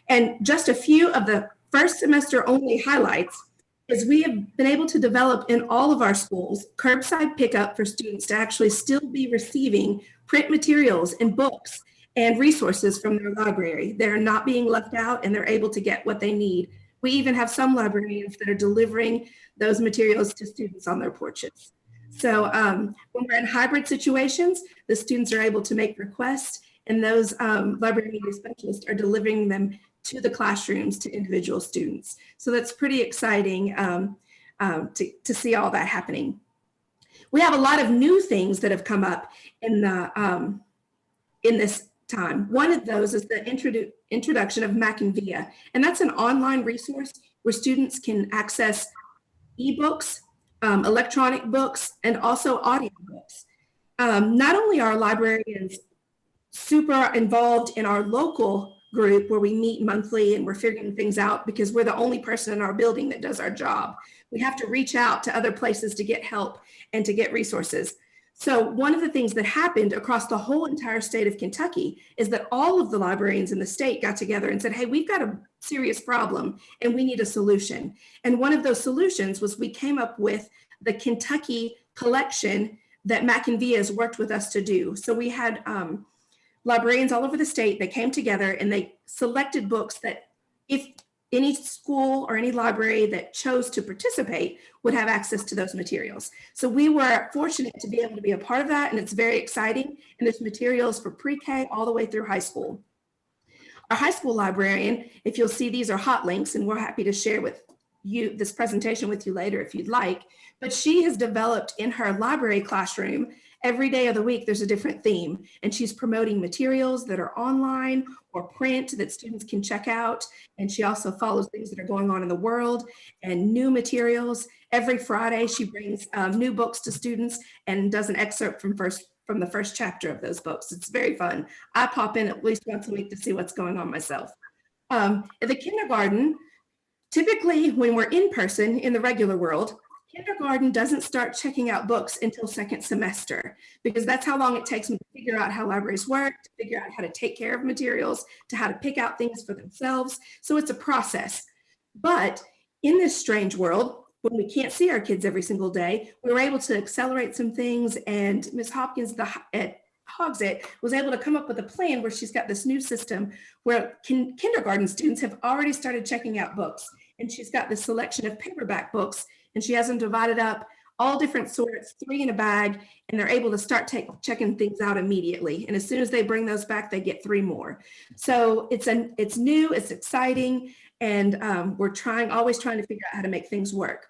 And just a few of the first semester only highlights is we have been able to develop in all of our schools curbside pickup for students to actually still be receiving print materials and books and resources from their library. They're not being left out, and they're able to get what they need. We even have some librarians that are delivering those materials to students on their porches. So when we're in hybrid situations, the students are able to make requests, and those library media specialists are delivering them to the classrooms to individual students. So that's pretty exciting to see all that happening. We have a lot of new things that have come up in this time. One of those is the introduction of Macinvia, and that's an online resource where students can access ebooks, electronic books, and also audiobooks. Not only are librarians super involved in our local group where we meet monthly and we're figuring things out because we're the only person in our building that does our job. We have to reach out to other places to get help and to get resources. So one of the things that happened across the whole entire state of Kentucky is that all of the librarians in the state got together and said, hey, we've got a serious problem and we need a solution. And one of those solutions was we came up with the Kentucky collection that Mac and Via has worked with us to do. So we had librarians all over the state. They came together and they selected books that if any school or any library that chose to participate would have access to those materials. So we were fortunate to be able to be a part of that, and it's very exciting. And there's materials for pre-K all the way through high school. Our high school librarian, if you'll see, these are hot links, and we're happy to share with you this presentation with you later if you'd like, but she has developed in her library classroom, every day of the week, there's a different theme, and she's promoting materials that are online or print that students can check out. And she also follows things that are going on in the world and new materials. Every Friday, she brings new books to students and does an excerpt from the first chapter of those books. It's very fun. I pop in at least once a week to see what's going on myself. At the kindergarten, typically when we're in person in the regular world, kindergarten doesn't start checking out books until second semester, because that's how long it takes them to figure out how libraries work, to figure out how to take care of materials, to how to pick out things for themselves. So it's a process. But in this strange world, when we can't see our kids every single day, we were able to accelerate some things, and Ms. Hopkins at Hogsett was able to come up with a plan where she's got this new system where kindergarten students have already started checking out books. And she's got this selection of paperback books, and she has them divided up, all different sorts, 3 in a bag, and they're able to start checking things out immediately. And as soon as they bring those back, they get 3 more. So it's new, it's exciting, and we're always trying to figure out how to make things work.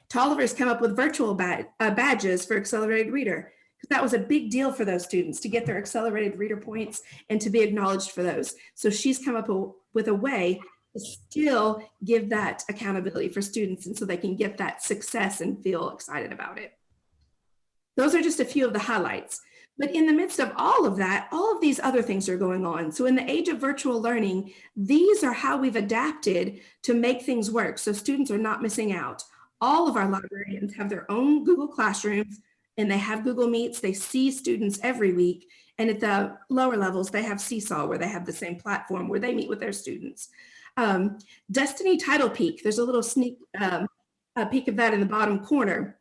Tolliver's come up with virtual badges for accelerated reader, because that was a big deal for those students to get their accelerated reader points and to be acknowledged for those. So she's come up with a way to still give that accountability for students, and so they can get that success and feel excited about it. Those are just a few of the highlights. But in the midst of all of that, all of these other things are going on. So in the age of virtual learning, these are how we've adapted to make things work so students are not missing out. All of our librarians have their own Google Classrooms, and they have Google Meets. They see students every week. And at the lower levels, they have Seesaw, where they have the same platform where they meet with their students. Destiny Title Peek, there's a little sneak peek of that in the bottom corner.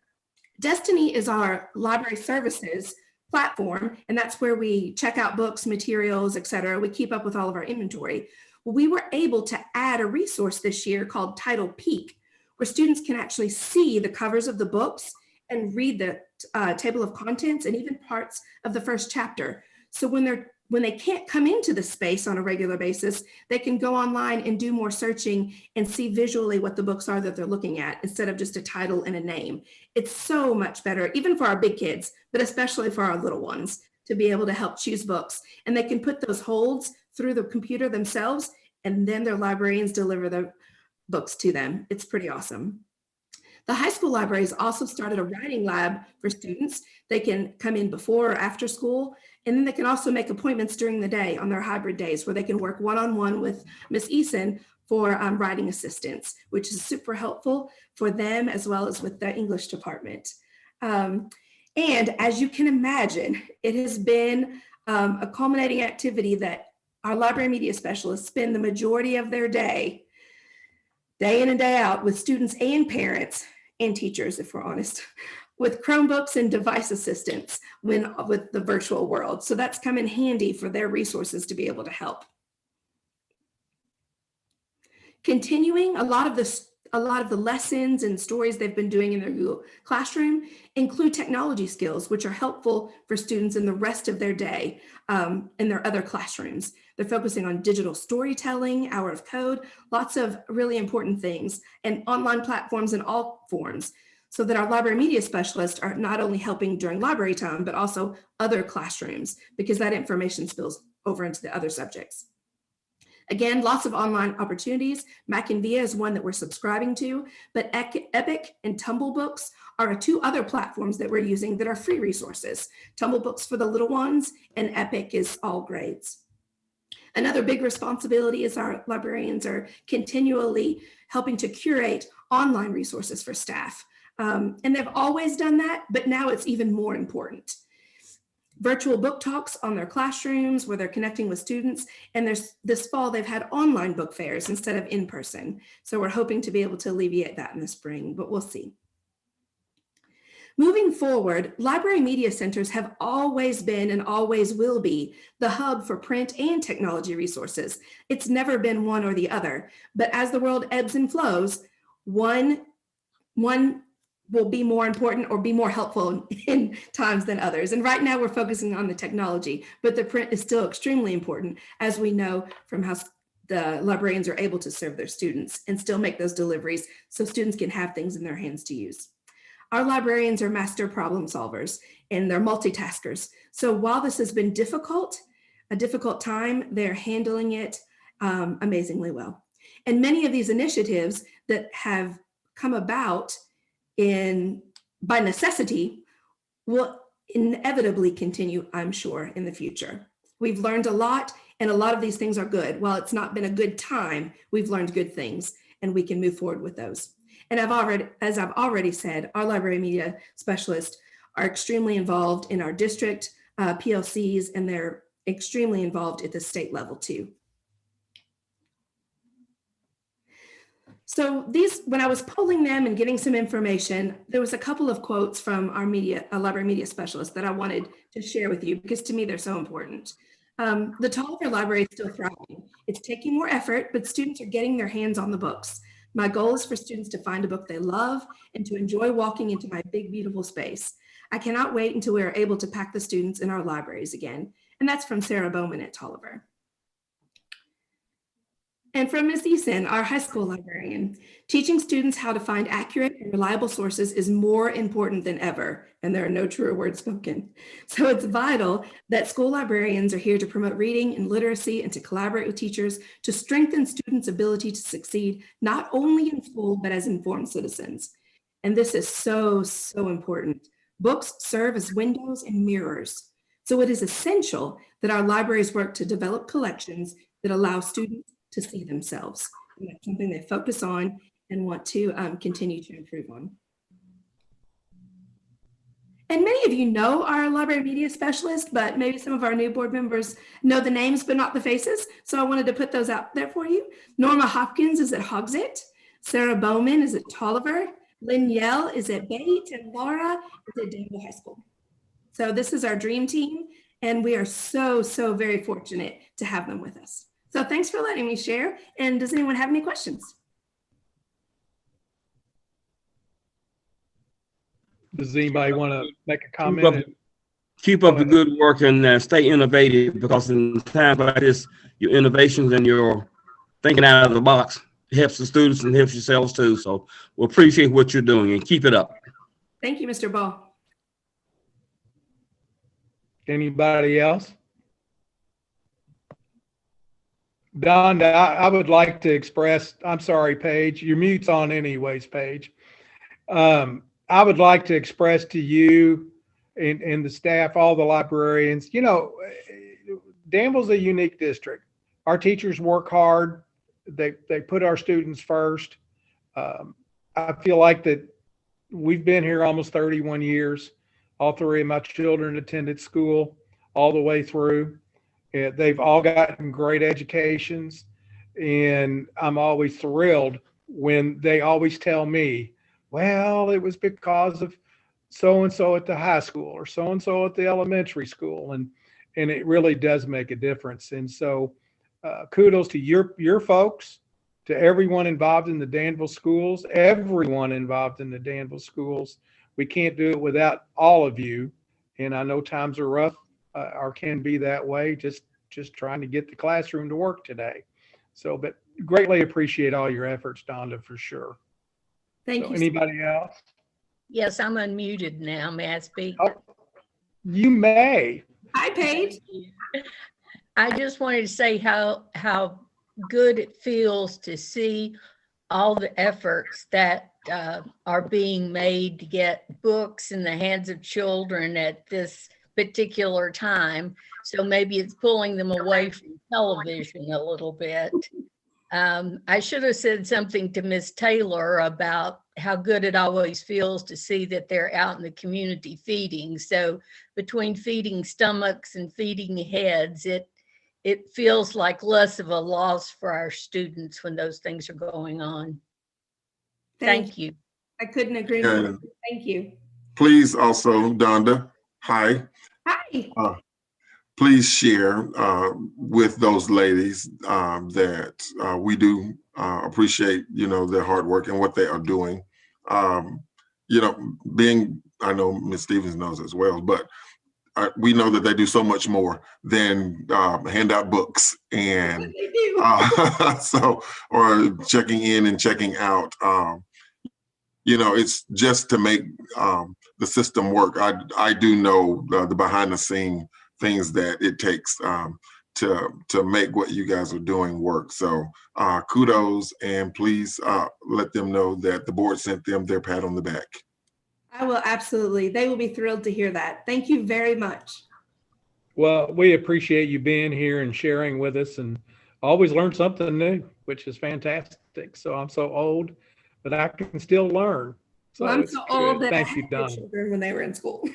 Destiny is our library services platform, and that's where we check out books, materials, etc. We keep up with all of our inventory. Well, we were able to add a resource this year called Title Peek, where students can actually see the covers of the books and read the table of contents and even parts of the first chapter. So when they can't come into the space on a regular basis, they can go online and do more searching and see visually what the books are that they're looking at instead of just a title and a name. It's so much better, even for our big kids, but especially for our little ones, to be able to help choose books. And they can put those holds through the computer themselves, and then their librarians deliver the books to them. It's pretty awesome. The high school libraries also started a writing lab for students. They can come in before or after school, and then they can also make appointments during the day on their hybrid days where they can work one-on-one with Ms. Eason for writing assistance, which is super helpful for them as well as with the English department. And as you can imagine, it has been a culminating activity that our library media specialists spend the majority of their day in and day out with students and parents and teachers, if we're honest, with Chromebooks and device assistants with the virtual world. So that's come in handy for their resources to be able to help. Continuing, a lot of the lessons and stories they've been doing in their Google Classroom include technology skills, which are helpful for students in the rest of their day in their other classrooms. They're focusing on digital storytelling, hour of code, lots of really important things, and online platforms in all forms, so that our library media specialists are not only helping during library time, but also other classrooms, because that information spills over into the other subjects. Again, lots of online opportunities. Mac and Via is one that we're subscribing to, but Epic and Tumble Books are 2 other platforms that we're using that are free resources. Tumble Books for the little ones, and Epic is all grades. Another big responsibility is our librarians are continually helping to curate online resources for staff. And they've always done that, but now it's even more important. Virtual book talks on their classrooms where they're connecting with students. And this fall, they've had online book fairs instead of in person. So we're hoping to be able to alleviate that in the spring, but we'll see. Moving forward, library media centers have always been and always will be the hub for print and technology resources. It's never been one or the other, but as the world ebbs and flows, one will be more important or be more helpful in times than others. And right now we're focusing on the technology, but the print is still extremely important, as we know from how the librarians are able to serve their students and still make those deliveries so students can have things in their hands to use. Our librarians are master problem solvers and they're multitaskers. So while this has been a difficult time, they're handling it amazingly well. And many of these initiatives that have come about by necessity will inevitably continue, I'm sure, in the future. We've learned a lot, and a lot of these things are good. While it's not been a good time, we've learned good things, and we can move forward with those. And as I've already said, our library media specialists are extremely involved in our district PLCs, and they're extremely involved at the state level too. So when I was polling them and getting some information, there was a couple of quotes from our library media specialists that I wanted to share with you because to me they're so important. The Tolliver Library is still thriving. It's taking more effort, but students are getting their hands on the books. My goal is for students to find a book they love and to enjoy walking into my big, beautiful space. I cannot wait until we are able to pack the students in our libraries again. And that's from Sarah Bowman at Tolliver. And from Ms. Eason, our high school librarian, teaching students how to find accurate and reliable sources is more important than ever, and there are no truer words spoken. So it's vital that school librarians are here to promote reading and literacy and to collaborate with teachers to strengthen students' ability to succeed, not only in school, but as informed citizens. And this is so, so important. Books serve as windows and mirrors. So it is essential that our libraries work to develop collections that allow students to see themselves. And that's something they focus on and want to continue to improve on. And many of you know our library media specialist, but maybe some of our new board members know the names, but not the faces. So I wanted to put those out there for you. Norma Hopkins is at Hogsett. Sarah Bowman is at Tolliver. Lynn Yell is at Bate, and Laura is at Danville High School. So this is our dream team, and we are so, so very fortunate to have them with us. So thanks for letting me share. And does anyone have any questions? Does anybody want to make a comment? Keep up the good work and stay innovative, because in times like this, your innovations and your thinking out of the box helps the students and helps yourselves too. So we appreciate what you're doing and keep it up. Thank you, Mr. Ball. Anybody else? Don, I would like to express, I'm sorry, Paige, your mute's on anyways, Paige. I would like to express to you and the staff, all the librarians, you know, Danville's a unique district. Our teachers work hard. They put our students first. I feel like that we've been here almost 31 years. All three of my children attended school all the way through. They've all gotten great educations, and I'm always thrilled when they always tell me, well, it was because of so-and-so at the high school or so-and-so at the elementary school. And it really does make a difference. And so kudos to your folks, to everyone involved in the Danville schools, everyone involved in the Danville schools. We can't do it without all of you. And I know times are rough. Or can be that way, just trying to get the classroom to work today. So, but greatly appreciate all your efforts, Donda, for sure. Thank you. Anybody else? Yes, I'm unmuted now. May I speak? Oh, you may. Hi, Paige. I just wanted to say how good it feels to see all the efforts that are being made to get books in the hands of children at this particular time. So maybe it's pulling them away from television a little bit. I should have said something to Ms. Taylor about how good it always feels to see that they're out in the community feeding. So between feeding stomachs and feeding heads, it feels like less of a loss for our students when those things are going on. Thank you. I couldn't agree more. Thank you. Please also, Donda, hi. Hi. Please share with those ladies that we do appreciate, their hard work and what they are doing. I know Ms. Stevens knows as well, but we know that they do so much more than hand out books and or checking in and checking out. It's just to make the system work. I do know the behind the scene things that it takes to make what you guys are doing work. So kudos, and please let them know that the board sent them their pat on the back. I will absolutely. They will be thrilled to hear that. Thank you very much. Well, we appreciate you being here and sharing with us, and always learn something new, which is fantastic. So I'm so old, but I can still learn. So well, I'm so old that thank I you, had Don. children when they were in school.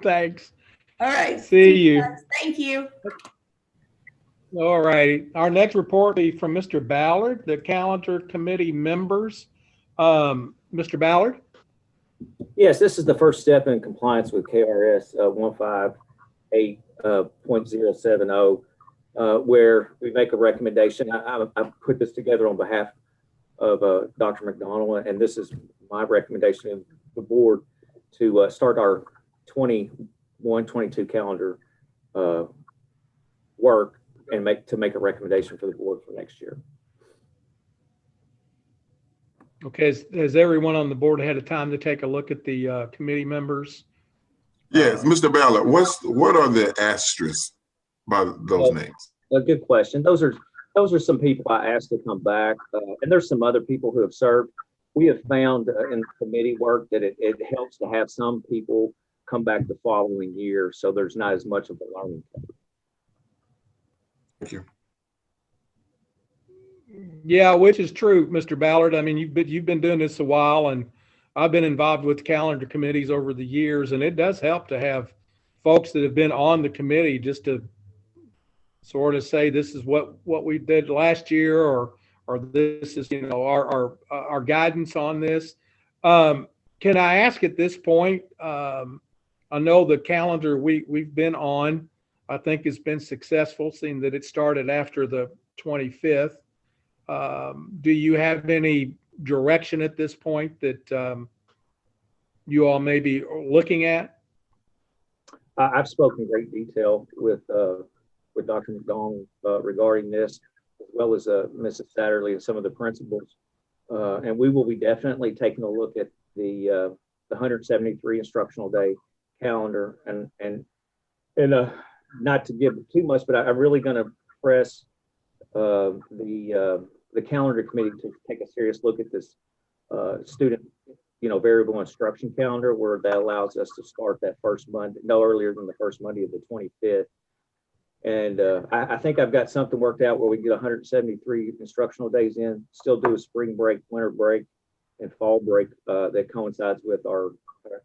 Thanks. All right. See you. Thank you. All righty. Our next report will be from Mr. Ballard, the calendar committee members. Mr. Ballard? Yes, this is the first step in compliance with KRS 158.070, where we make a recommendation. I put this together on behalf of Dr. McDonald, and this is my recommendation of the board to start our 21-22 calendar work and make a recommendation for the board for next year. Okay, has everyone on the board had a time to take a look at the committee members? Yes, Mr. Ballard, what are the asterisks by those names? A good question. Those are some people I asked to come back, and there's some other people who have served. We have found in committee work that it helps to have some people come back the following year, so there's not as much of a learning curve. Thank you. Yeah, which is true, Mr. Ballard. I mean, you've been doing this a while, and I've been involved with calendar committees over the years, and it does help to have folks that have been on the committee just to sort of say this is what we did last year, or this is our guidance on this. Can I ask at this point? I know the calendar we've been on, I think, has been successful, seeing that it started after the 25th. Do you have any direction at this point that you all may be looking at? I've spoken in great detail with Dr. McDonald regarding this, as well as Mrs. Satterley and some of the principals. And we will be definitely taking a look at the 173 instructional day calendar, and not to give too much, but I'm really going to press the calendar committee to take a serious look at this student, variable instruction calendar, where that allows us to start that first Monday, no earlier than the first Monday of the 25th. And I think I've got something worked out where we can get 173 instructional days in, still do a spring break, winter break, and fall break that coincides with our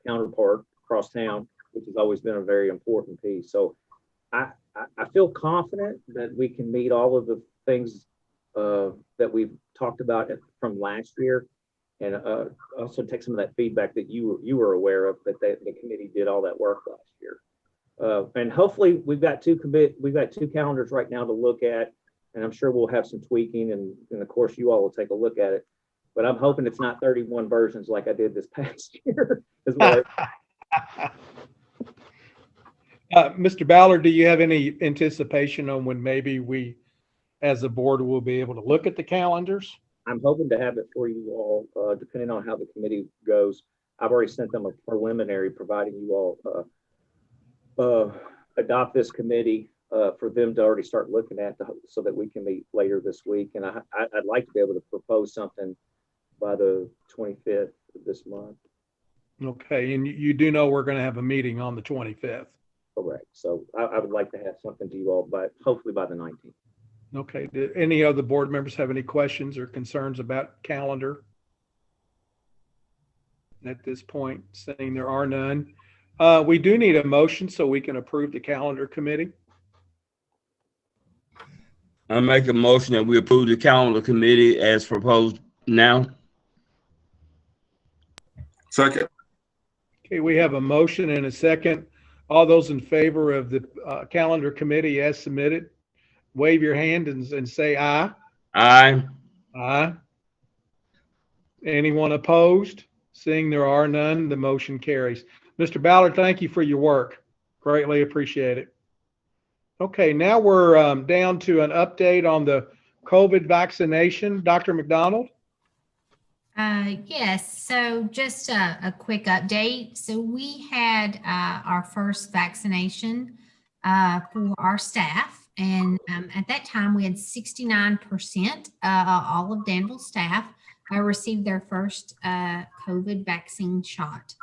counterpart across town, which has always been a very important piece. So I feel confident that we can meet all of the things that we've talked about from last year, and also take some of that feedback that you were aware of, that the committee did all that work last year. And hopefully we've got two calendars right now to look at, and I'm sure we'll have some tweaking, and of course you all will take a look at it. But I'm hoping it's not 31 versions like I did this past year as well. Mr. Ballard, do you have any anticipation on when maybe we, as a board, will be able to look at the calendars? I'm hoping to have it for you all, depending on how the committee goes. I've already sent them a preliminary, providing you all adopt this committee for them to already start looking at, so that we can meet later this week. And I'd like to be able to propose something by the 25th of this month. Okay, and you do know we're going to have a meeting on the 25th. Correct. So I would like to have something to you all hopefully by the 19th. Okay, do any other board members have any questions or concerns about calendar? At this point, saying there are none. We do need a motion so we can approve the calendar committee. I make a motion that we approve the calendar committee as proposed now. Second. Okay, we have a motion and a second. All those in favor of the calendar committee as submitted, wave your hand and say aye. Aye. Aye. Anyone opposed? Seeing there are none, the motion carries. Mr. Ballard, thank you for your work. Greatly appreciate it. Okay, now we're down to an update on the COVID vaccination. Dr. McDonald? Yes, so just a quick update. So we had our first vaccination for our staff. And at that time, we had 69% all of Danville staff received their first COVID vaccine shot.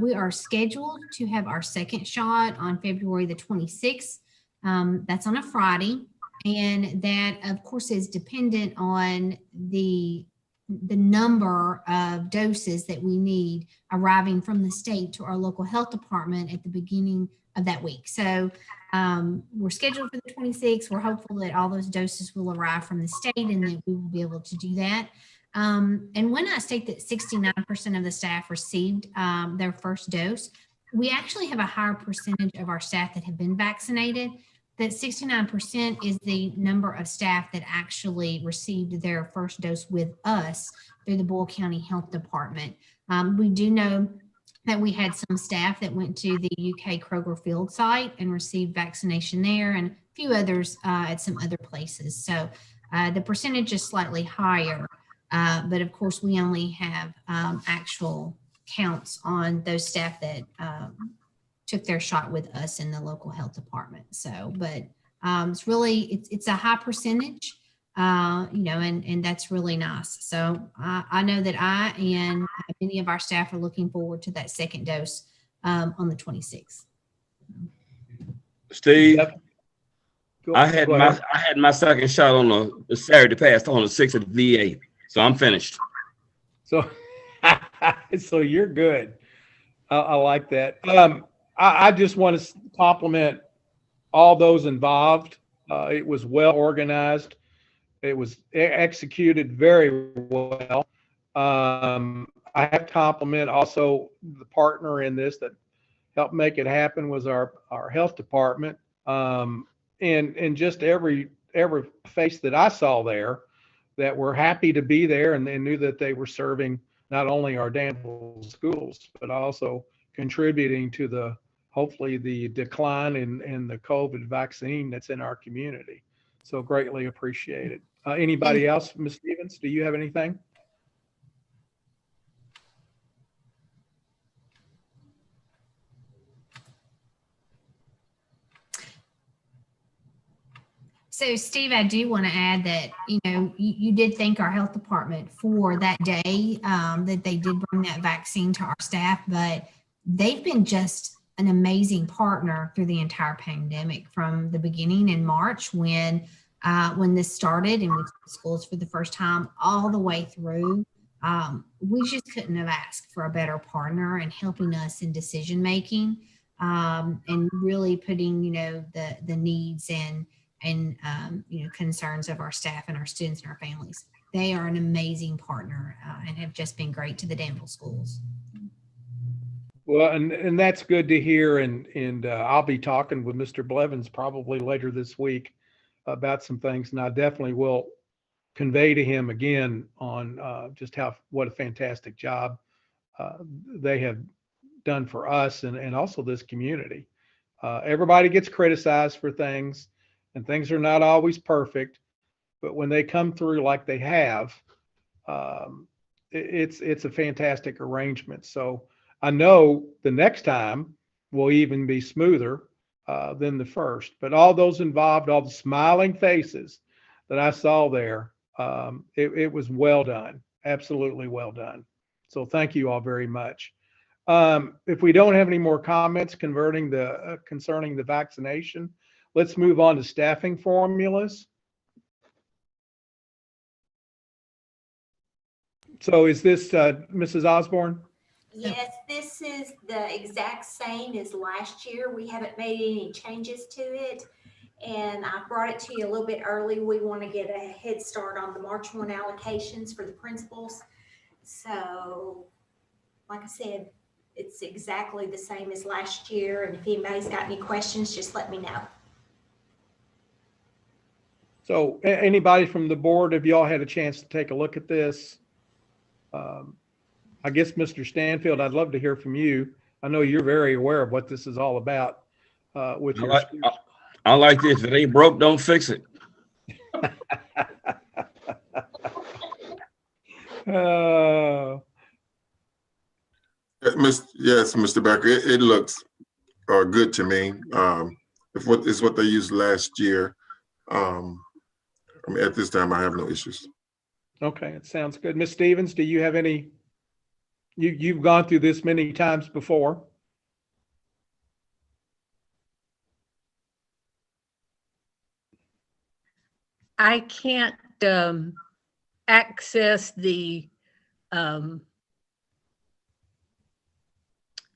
We are scheduled to have our second shot on February the 26th. That's on a Friday. And that, of course, is dependent on the number of doses that we need arriving from the state to our local health department at the beginning of that week. So we're scheduled for the 26th. We're hopeful that all those doses will arrive from the state and that we will be able to do that. And when I state that 69% of the staff received their first dose, we actually have a higher percentage of our staff that have been vaccinated. That 69% is the number of staff that actually received their first dose with us through the Boyle County Health Department. We do know that we had some staff that went to the UK Kroger Field site and received vaccination there, and a few others at some other places. So the percentage is slightly higher, but of course we only have actual counts on those staff that took their shot with us in the local health department. So, but it's really, it's a high percentage, you know, and that's really nice. So I know that I and many of our staff are looking forward to that second dose on the 26th. Steve, I had my second shot on the Saturday past on the 6th of the VA. So I'm finished. So, so you're good. I like that. I just want to compliment all those involved. It was well organized. It was executed very well. I have to compliment also the partner in this that helped make it happen was our health department. And just every face that I saw there that were happy to be there and they knew that they were serving not only our Danville schools, but also contributing to hopefully the decline in the COVID vaccine that's in our community. So greatly appreciated. Anybody else? Ms. Stevens, do you have anything? So Steve, I do want to add that, you know, you did thank our health department for that day that they did bring that vaccine to our staff, but they've been just an amazing partner through the entire pandemic from the beginning in March when this started and we went to schools for the first time all the way through. We just couldn't have asked for a better partner in helping us in decision making and really putting, you know, the needs and you know, concerns of our staff and our students and our families. They are an amazing partner and have just been great to the Danville schools. Well, and that's good to hear. And I'll be talking with Mr. Blevins probably later this week about some things, and I definitely will convey to him again on just what a fantastic job they have done for us and also this community. Everybody gets criticized for things, and things are not always perfect, but when they come through like they have, it's a fantastic arrangement. So I know the next time will even be smoother than the first. But all those involved, all the smiling faces that I saw there, it was well done, absolutely well done. So thank you all very much. If we don't have any more comments concerning the vaccination, let's move on to staffing formulas. So is this Mrs. Osborne? Yes, this is the exact same as last year. We haven't made any changes to it. And I brought it to you a little bit early. We want to get a head start on the March 1 allocations for the principals. So, like I said, it's exactly the same as last year. And if anybody's got any questions, just let me know. So anybody from the board, have y'all had a chance to take a look at this? I guess, Mr. Stanfield, I'd love to hear from you. I know you're very aware of what this is all about with your schools. I like this. If it ain't broke, don't fix it. Yes, Mr. Becker, it looks good to me. If what is what they used last year, I mean, at this time, I have no issues. Okay, it sounds good. Ms. Stevens, do you have any, you've gone through this many times before? I can't access the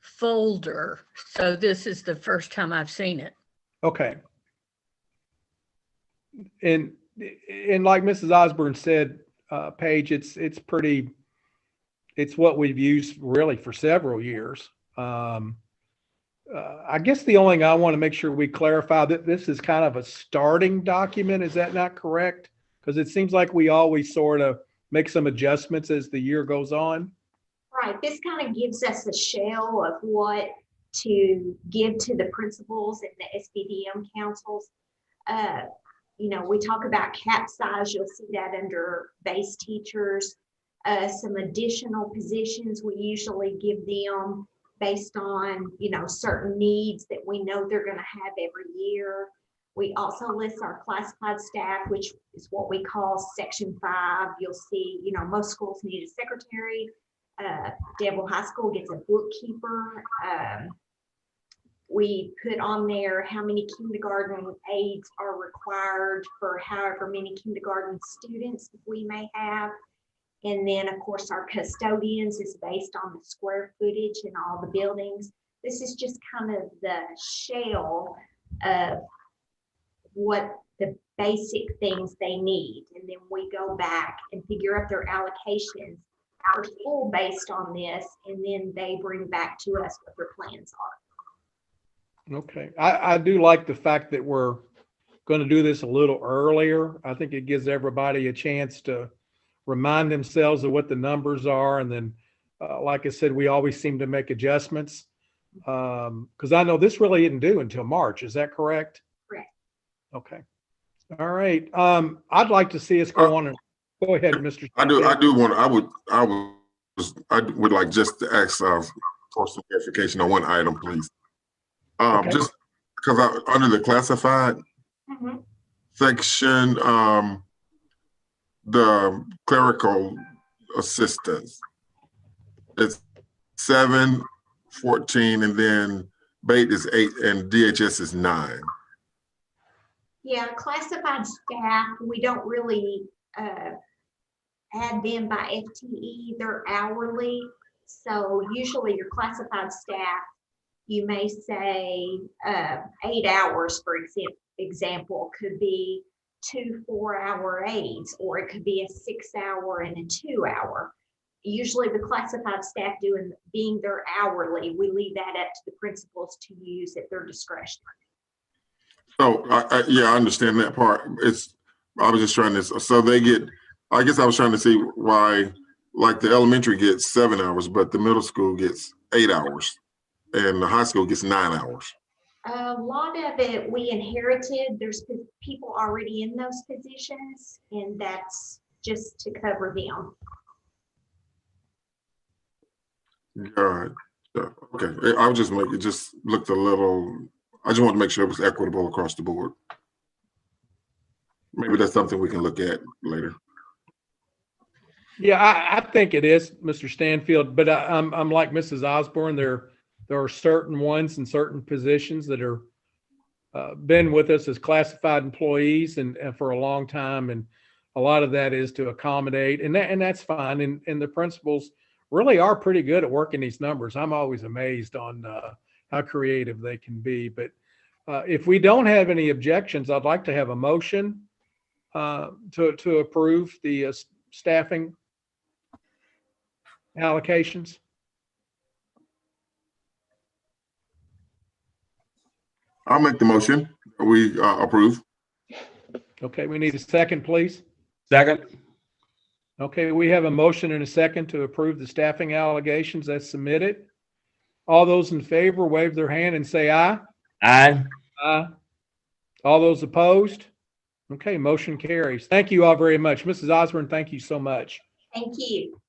folder, so this is the first time I've seen it. Okay. And like Mrs. Osborne said, Paige, it's what we've used really for several years. I guess the only thing I want to make sure we clarify that this is kind of a starting document. Is that not correct? Because it seems like we always sort of make some adjustments as the year goes on. Right. This kind of gives us a shell of what to give to the principals and the SBDM councils. You know, we talk about cap size. You'll see that under base teachers. Some additional positions we usually give them based on, you know, certain needs that we know they're going to have every year. We also list our classified staff, which is what we call Section 5. You'll see, you know, most schools need a secretary. Danville High School gets a bookkeeper. We put on there how many kindergarten aides are required for however many kindergarten students we may have. And then, of course, our custodians is based on the square footage in all the buildings. This is just kind of the shell of what the basic things they need. And then we go back and figure up their allocations for school based on this. And then they bring back to us what their plans are. Okay. I do like the fact that we're going to do this a little earlier. I think it gives everybody a chance to remind themselves of what the numbers are. And then, like I said, we always seem to make adjustments because I know this really isn't due until March. Is that correct? Correct. Okay. All right. I'd like to see us go on and go ahead, Mr. I would like just to ask for some clarification on one item, please. Okay. Just because under the classified section, the clerical assistants, it's 7, 14, and then BATE is 8 and DHS is 9. Yeah, classified staff, we don't really add them by FTE, they're hourly. So usually your classified staff, you may say 8 hours, for example, could be 2 4-hour aides, or it could be a 6-hour and a 2-hour. Usually the classified staff being their hourly, we leave that up to the principals to use at their discretion. So yeah, I understand that part. I was just trying to, so they get, I guess I was trying to see why, like the elementary gets 7 hours, but the middle school gets 8 hours and the high school gets 9 hours. A lot of it we inherited. There's people already in those positions, and that's just to cover them. God, yeah, okay. I was just making, it just looked a little, I just want to make sure it was equitable across the board. Maybe that's something we can look at later. Yeah, I think it is, Mr. Stanfield, but I'm like Mrs. Osborne. There are certain ones in certain positions that are been with us as classified employees and for a long time. And a lot of that is to accommodate, and that's fine. And the principals really are pretty good at working these numbers. I'm always amazed on how creative they can be. But if we don't have any objections, I'd like to have a motion to approve the staffing allocations. I'll make the motion. We approve. Okay, we need a second, please. Second. Okay, we have a motion and a second to approve the staffing allegations as submitted. All those in favor, wave their hand and say aye. Aye. Aye. All those opposed? Okay, motion carries. Thank you all very much. Mrs. Osborne, thank you so much. Thank you.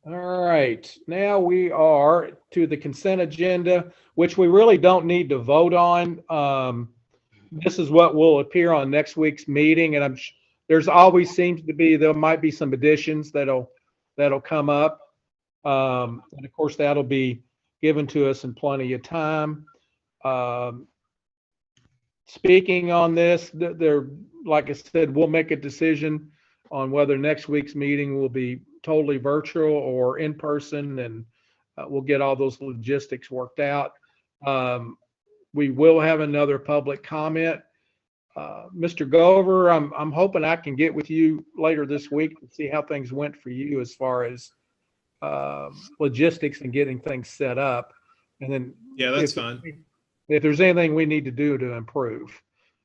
All right, now we are to the consent agenda, which we really don't need to vote on. This is what will appear on next week's meeting, and there's always seems to be, there might be some additions that'll come up. And of course, that'll be given to us in plenty of time. Speaking on this, like I said, we'll make a decision on whether next week's meeting will be totally virtual or in person, and we'll get all those logistics worked out. We will have another public comment. Mr. Gover, I'm hoping I can get with you later this week to see how things went for you as far as logistics and getting things set up. And then Yeah, that's fine. If there's anything we need to do to improve,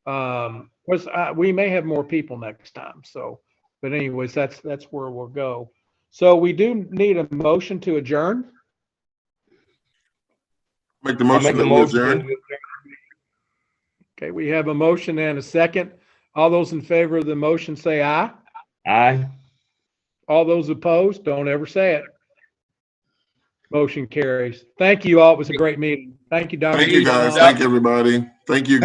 we may have more people next time. So, but anyways, that's where we'll go. So we do need a motion to adjourn. Make the motion that we adjourn. Okay, we have a motion and a second. All those in favor of the motion say aye. Aye. All those opposed, don't ever say it. Motion carries. Thank you all. It was a great meeting. Thank you, Dr. Thank you, guys. Thank you, everybody. Thank you.